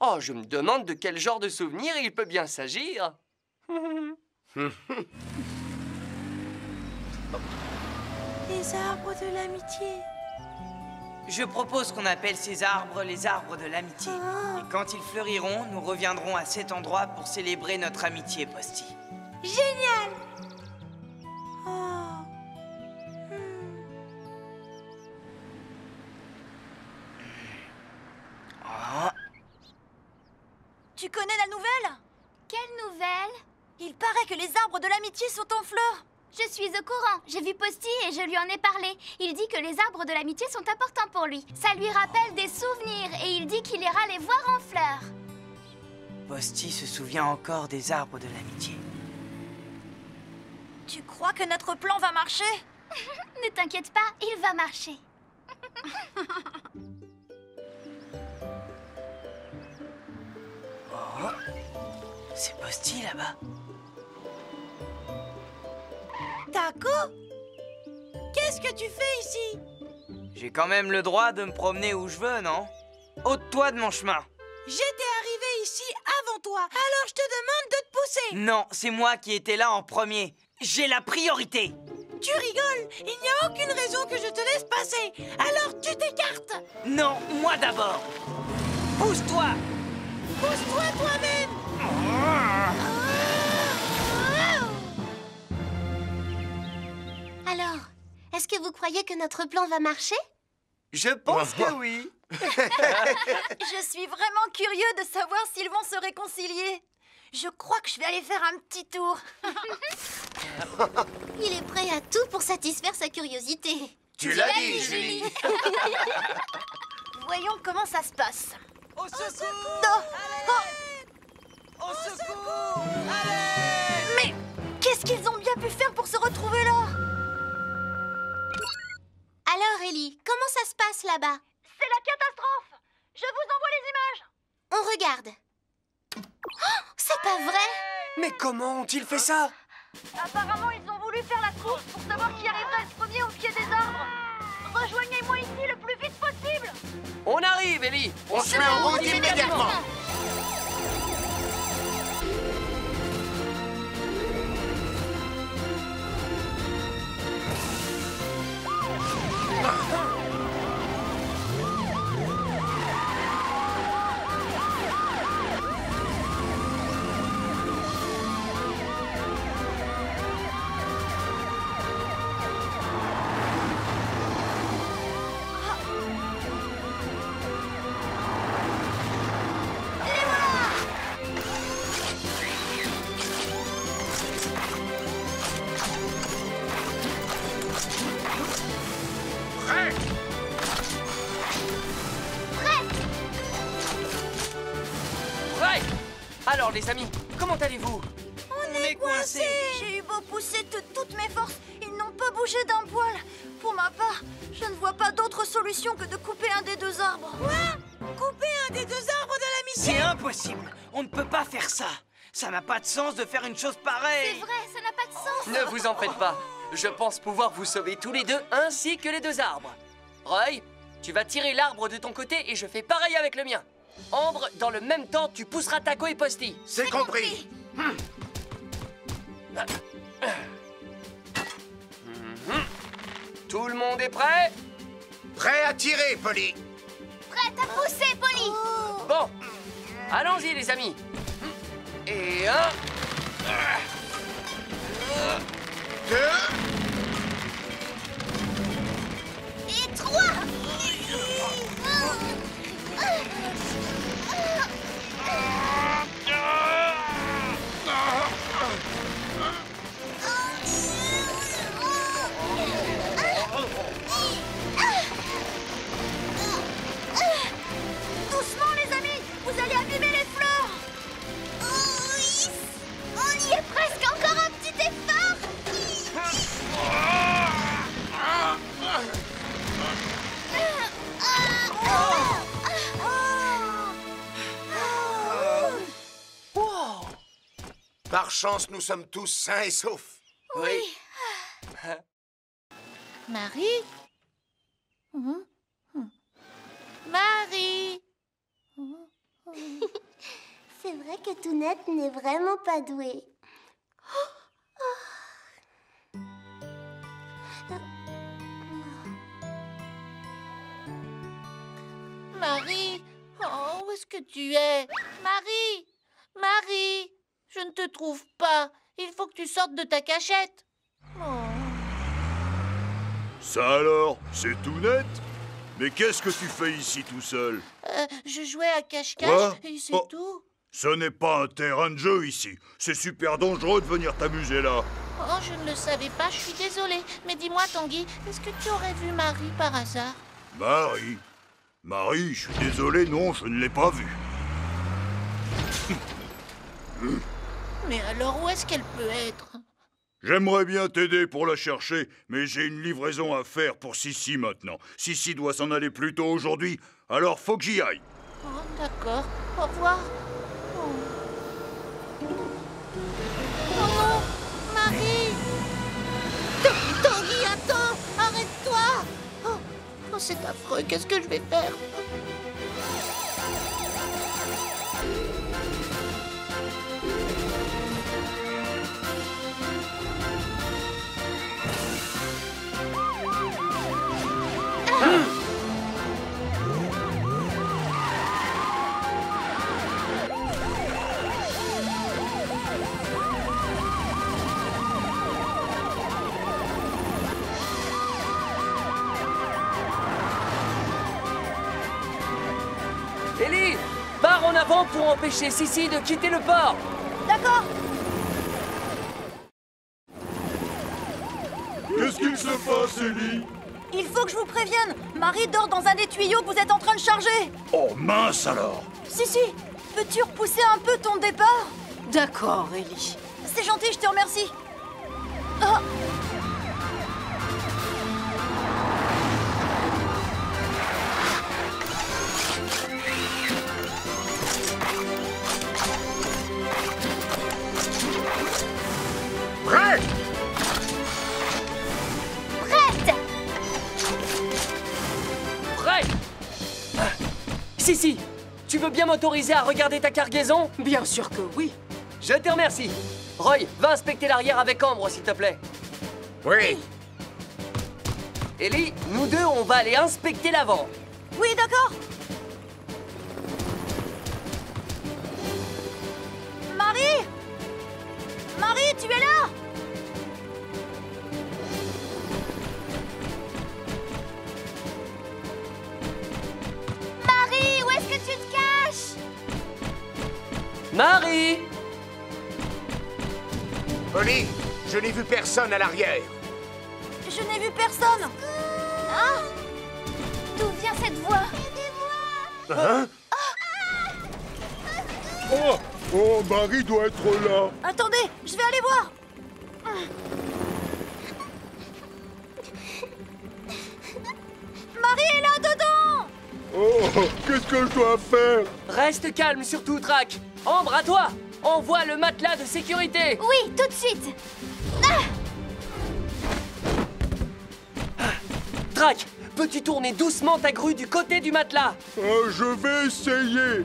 Oh, je me demande de quel genre de souvenir il peut bien s'agir.
Les arbres de l'amitié.
Je propose qu'on appelle ces arbres les arbres de l'amitié. Et quand ils fleuriront, nous reviendrons à cet endroit pour célébrer notre amitié, Posty.
Génial!
Tu connais la nouvelle?
Quelle nouvelle?
Il paraît que les arbres de l'amitié sont en fleurs.
Je suis au courant. J'ai vu Posty et je lui en ai parlé. Il dit que les arbres de l'amitié sont importants pour lui. Ça lui rappelle des souvenirs et il dit qu'il ira les voir en fleurs.
Posty se souvient encore des arbres de l'amitié.
Tu crois que notre plan va marcher?
Ne t'inquiète pas, il va marcher.
Oh, c'est Posty là-bas.
Taco? Qu'est-ce que tu fais ici?
J'ai quand même le droit de me promener où je veux, non? Ôte-toi de mon chemin.
J'étais arrivé ici avant toi, alors je te demande de te pousser.
Non, c'est moi qui étais là en premier. J'ai la priorité.
Tu rigoles? Il n'y a aucune raison que je te laisse passer. Alors tu t'écartes.
Non, moi d'abord. Pousse-toi.
Pousse-toi toi-même.
Alors, est-ce que vous croyez que notre plan va marcher?
Je pense que oui.
Je suis vraiment curieux de savoir s'ils vont se réconcilier. Je crois que je vais aller faire un petit tour.
Il est prêt à tout pour satisfaire sa curiosité.
Tu l'as dit, Julie.
Voyons comment ça se passe.
Au secours!
Au secours! Mais qu'est-ce qu'ils ont bien pu faire pour se retrouver là?
Alors, Ellie, comment ça se passe là-bas?
C'est la catastrophe! Je vous envoie les images!
On regarde. Oh, c'est pas vrai!
Mais comment ont-ils fait ça?
Apparemment, ils ont voulu faire la course pour savoir qui arriverait le premier au pied des arbres. Rejoignez-moi ici le plus vite possible!
On arrive, Ellie.
On se met en route immédiatement.
Ouais. Alors, les amis, comment allez-vous?
On est coincés. J'ai eu beau pousser de toutes mes forces, ils n'ont pas bougé d'un poil. Pour ma part, je ne vois pas d'autre solution que de couper un des deux arbres.
Quoi? Couper un des deux arbres de l'amitié?
C'est impossible. On ne peut pas faire ça. Ça n'a pas de sens de faire une chose pareille.
C'est vrai, ça n'a pas de sens.
Ne vous en faites pas. Je pense pouvoir vous sauver tous les deux, ainsi que les deux arbres. Roy, tu vas tirer l'arbre de ton côté et je fais pareil avec le mien. Ambre, dans le même temps, tu pousseras Taco et Posty.
C'est compris.
Tout le monde est prêt?
Prêt à tirer, Polly.
Prête à pousser, Polly.
Bon, allons-y, les amis. Et un...
Deux...
Et trois.
Doucement, les amis, vous allez abîmer les fleurs.
Oui. On y est presque, encore un petit effort.
Par chance, nous sommes tous sains et saufs.
Oui.
Marie? Marie?
C'est vrai que Tounette n'est vraiment pas douée.
tu es? Marie! Marie! Je ne te trouve pas. Il faut que tu sortes de ta cachette.
Ça alors, c'est tout net? Mais qu'est-ce que tu fais ici tout seul?
Je jouais à cache-cache
Quoi?
et c'est
Oh.
tout.
Ce n'est pas un terrain de jeu ici. C'est super dangereux de venir t'amuser là.
Oh, je ne le savais pas, je suis désolée. Mais dis-moi, Tanguy, est-ce que tu aurais vu Marie par hasard?
Marie? Marie, je suis désolé, non, je ne l'ai pas vue.
Mais alors, où est-ce qu'elle peut être?
J'aimerais bien t'aider pour la chercher, mais j'ai une livraison à faire pour Sissi maintenant. Sissi doit s'en aller plus tôt aujourd'hui, alors faut que j'y aille.
Oh, d'accord. Au revoir. Oh non, Marie! Tanguy, attends! Arrête-toi! Oh, c'est affreux, qu'est-ce que je vais faire?
Ellie, pars en avant pour empêcher Sissi de quitter le port.
D'accord.
Qu'est-ce qu'il se passe, Ellie?
Il faut que je vous prévienne. Marie dort dans un des tuyaux que vous êtes en train de charger.
Oh mince alors!
Si, peux-tu repousser un peu ton départ?
D'accord, Ellie.
C'est gentil, je te remercie. Oh.
Prêt!
Prêt! Sissi, tu veux bien m'autoriser à regarder ta cargaison?
Bien sûr que oui.
Je te remercie. Roy, va inspecter l'arrière avec Ambre, s'il te plaît.
Oui.
Ellie, nous deux, on va aller inspecter l'avant.
Oui, d'accord. Marie! Marie, tu es là?
Marie, où est-ce que tu te caches?
Marie!
Polly, je n'ai vu personne à l'arrière.
Je n'ai vu personne.
Hein? D'où vient cette voix?
Hein? Oh, Marie doit être là.
Attendez, je vais aller voir. Marie est là dedans.
Oh, qu'est-ce que je dois faire?
Reste calme surtout, Track. Ambre, à toi. Envoie le matelas de sécurité.
Oui, tout de suite.
Track, peux-tu tourner doucement ta grue du côté du matelas?
Je vais essayer.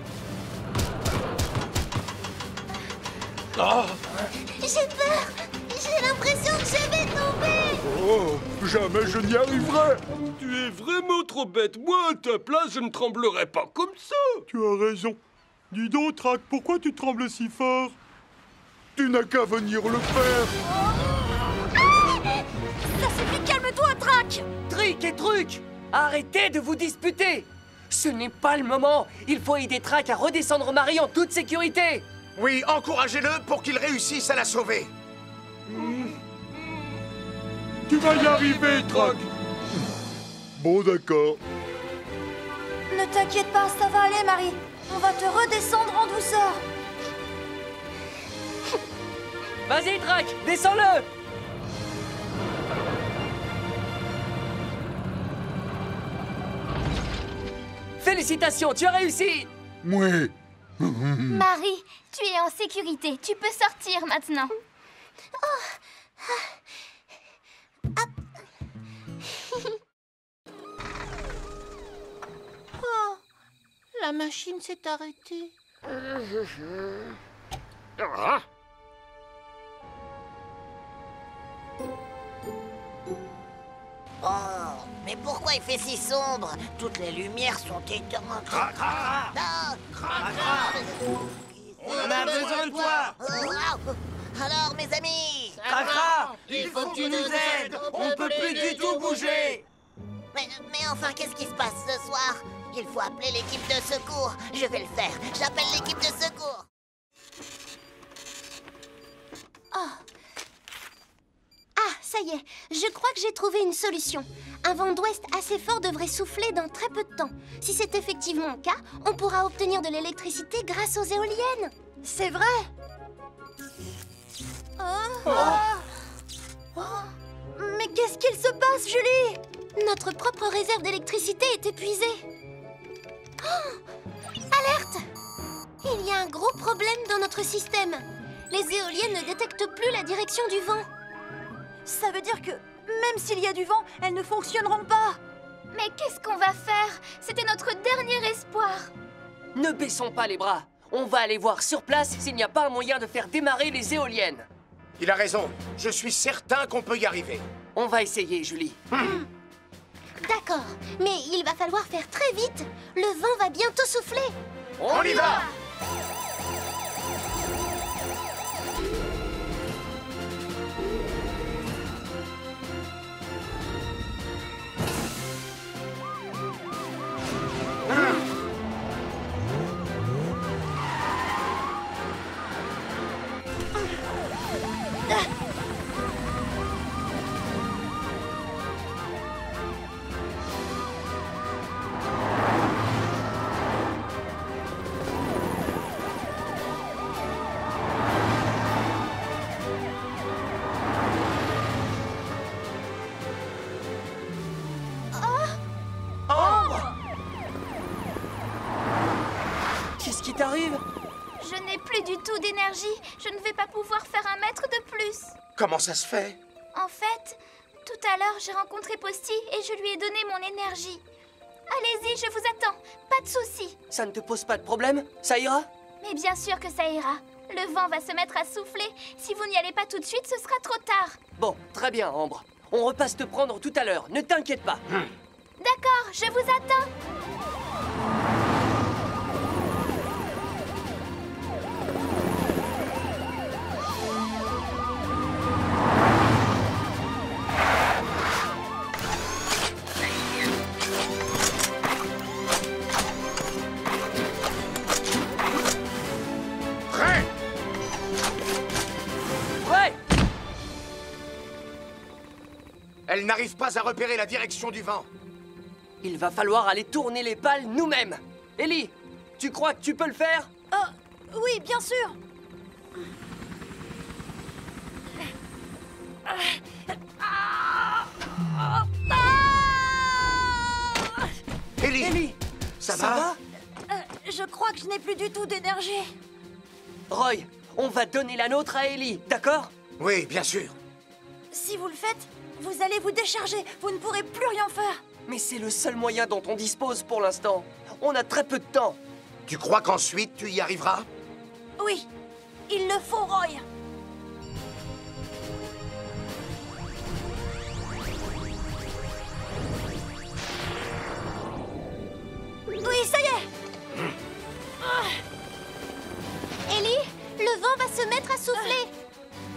J'ai peur. J'ai l'impression que je vais tomber.
Oh, jamais je n'y arriverai.
Tu es vraiment trop bête. Moi, à ta place, je ne tremblerais pas comme ça.
Tu as raison. Dis donc, Track, pourquoi tu trembles si fort? Tu n'as qu'à venir le faire.
Ça suffit, calme-toi, Track.
Trick et truc, arrêtez de vous disputer. Ce n'est pas le moment. Il faut aider Track à redescendre Marie en toute sécurité.
Oui, encouragez-le pour qu'il réussisse à la sauver.
Tu vas y arriver, Track. Bon, d'accord.
Ne t'inquiète pas, ça va aller, Marie. On va te redescendre en douceur.
Vas-y, Track, descends-le. Félicitations, tu as réussi.
Oui.
Marie, tu es en sécurité. Tu peux sortir maintenant.
Oh, la machine s'est arrêtée.
Oh,
Mais pourquoi il fait si sombre? Toutes les lumières sont éteintes.
Cracra!
Ah.
Cracra! On a besoin de toi!
Alors, mes amis?
Cracra! Il faut que tu nous aides! On peut plus du tout bouger!
Mais enfin, qu'est-ce qui se passe ce soir? Il faut appeler l'équipe de secours. Je vais le faire. J'appelle l'équipe de secours.
Oh. Ah, ça y est. Je crois que j'ai trouvé une solution. Un vent d'ouest assez fort devrait souffler dans très peu de temps. Si c'est effectivement le cas, on pourra obtenir de l'électricité grâce aux éoliennes.
C'est vrai? Mais qu'est-ce qu'il se passe, Julie?
Notre propre réserve d'électricité est épuisée. Oh, alerte! Il y a un gros problème dans notre système. Les éoliennes ne détectent plus la direction du vent.
Ça veut dire que, même s'il y a du vent, elles ne fonctionneront pas.
Mais qu'est-ce qu'on va faire? C'était notre dernier espoir.
Ne baissons pas les bras. On va aller voir sur place s'il n'y a pas un moyen de faire démarrer les éoliennes.
Il a raison. Je suis certain qu'on peut y arriver.
On va essayer, Julie.
D'accord, mais il va falloir faire très vite. Le vent va bientôt souffler.
On y va!
Qu'est-ce qui t'arrive?
Je n'ai plus du tout d'énergie. Je ne vais pas pouvoir faire un mètre de plus.
Comment ça se fait?
En fait, tout à l'heure, j'ai rencontré Posty et je lui ai donné mon énergie. Allez-y, je vous attends. Pas de soucis.
Ça ne te pose pas de problème? Ça ira?
Mais bien sûr que ça ira. Le vent va se mettre à souffler. Si vous n'y allez pas tout de suite, ce sera trop tard.
Bon, très bien, Ambre. On repasse te prendre tout à l'heure. Ne t'inquiète pas.
D'accord, je vous attends.
Elle n'arrive pas à repérer la direction du vent.
Il va falloir aller tourner les pales nous-mêmes. Ellie, tu crois que tu peux le faire?
Oui, bien sûr.
Ellie, ça va?
Je crois que je n'ai plus du tout d'énergie.
Roy, on va donner la nôtre à Ellie, d'accord?
Oui, bien sûr.
Si vous le faites, vous allez vous décharger. Vous ne pourrez plus rien faire.
Mais c'est le seul moyen dont on dispose pour l'instant. On a très peu de temps.
Tu crois qu'ensuite tu y arriveras?
Oui, il le faut, Roy. Oui, ça y est.
Ellie, le vent va se mettre à souffler.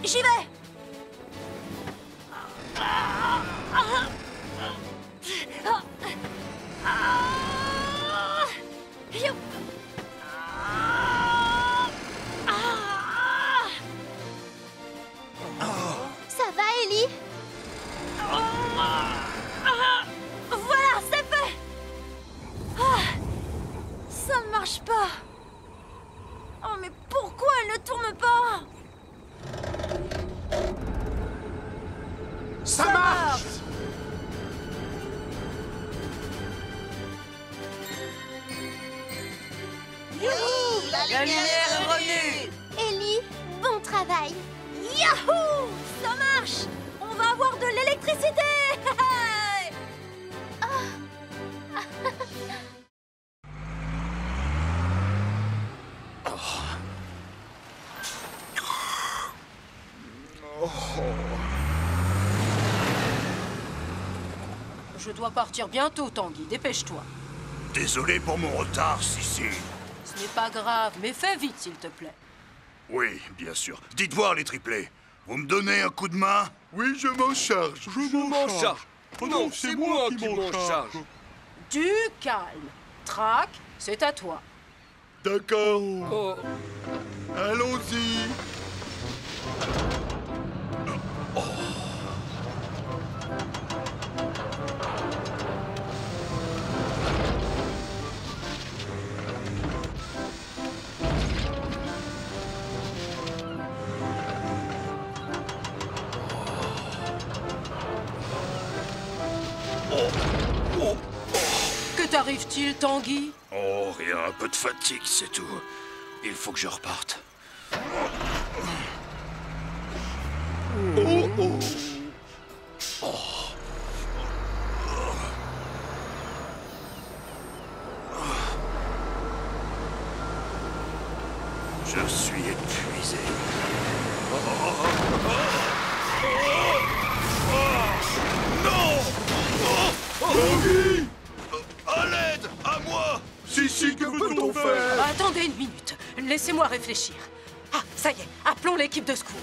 J'y vais.
Ça va, Ellie?
Voilà, c'est fait. Ça ne marche pas. Oh, mais pourquoi elle ne tourne pas?
Ça marche!
Youhou!
La lumière est revenue!
Ellie, bon travail.
Yahoo! Ça marche! On va avoir de l'électricité!
Je dois partir bientôt, Tanguy. Dépêche-toi.
Désolé pour mon retard, Sissi.
Ce n'est pas grave, mais fais vite, s'il te plaît.
Oui, bien sûr. Dites voir les triplés. Vous me donnez un coup de main?
Oui, je m'en charge.
Je m'en charge. Non, c'est moi qui m'en charge.
Du calme. Trac, c'est à toi.
D'accord.
Oh.
Allons-y.
Que t'arrive-t-il, Tanguy?
Oh, rien, un peu de fatigue, c'est tout. Il faut que je reparte.
Oh, oh.
Je suis épuisé. Non!
Tanguy!
À l'aide! À moi!
Sissi, que peut-on faire?
Attendez une minute. Laissez-moi réfléchir. Ah, ça y est. Appelons l'équipe de secours.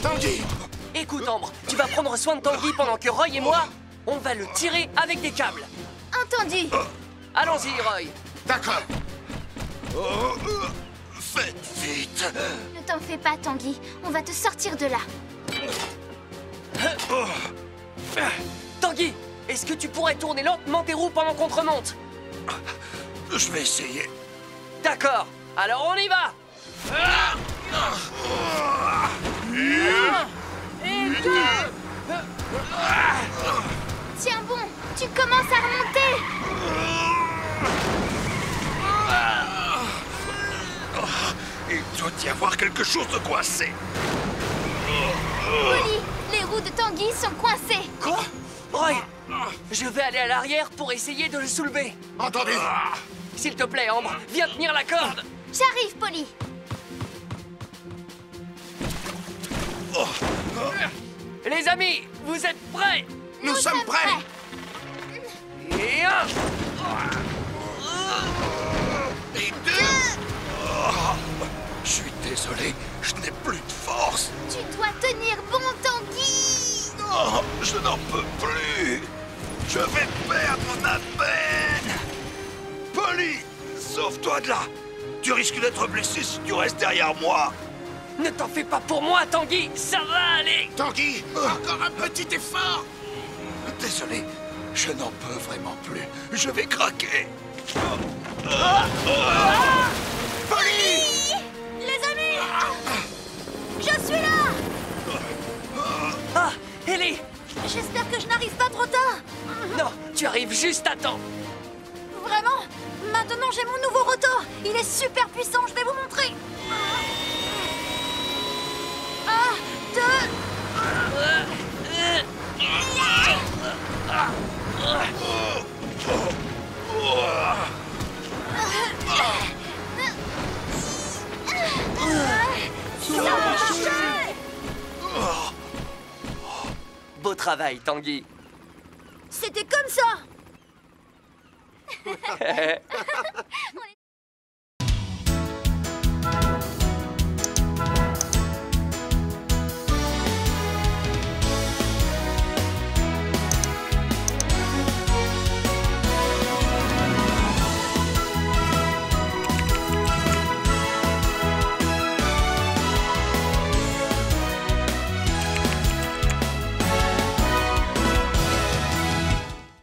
Tanguy! Écoute, Ambre, tu vas prendre soin de Tanguy pendant que Roy et moi, on va le tirer avec des câbles.
Entendu.
Allons-y, Roy.
D'accord. Faites vite.
Ne t'en fais pas, Tanguy. On va te sortir de là.
Tanguy, est-ce que tu pourrais tourner lentement tes roues pendant qu'on te remonte?
Je vais essayer.
D'accord. Alors on y va.
Et deux.
Tiens bon, tu commences à remonter.
Il doit y avoir quelque chose de coincé.
Polly, les roues de Tanguy sont coincées.
Quoi? Roy, je vais aller à l'arrière pour essayer de le soulever.
Entendu.
S'il te plaît, Ambre, viens tenir la corde.
J'arrive, Polly.
Les amis, vous êtes prêts?
Nous sommes prêts.
Et un.
Et deux. Je suis désolé, je n'ai plus de force.
Tu dois tenir bon, Tanguy.
Non, je n'en peux plus. Je vais perdre ma peine. Polly, sauve-toi de là. Tu risques d'être blessé si tu restes derrière moi.
Ne t'en fais pas pour moi, Tanguy. Ça va aller.
Tanguy, encore un petit effort. Désolé, je n'en peux vraiment plus. Je vais craquer.
Polly! Les amis! Je suis là!
Ah, Ellie!
J'espère que je n'arrive pas trop tard.
Non, tu arrives juste à temps.
Vraiment? Maintenant j'ai mon nouveau rotor. Il est super puissant, je vais vous montrer. 1, 2... Ça va marcher!
Beau travail, Tanguy.
C'était comme ça.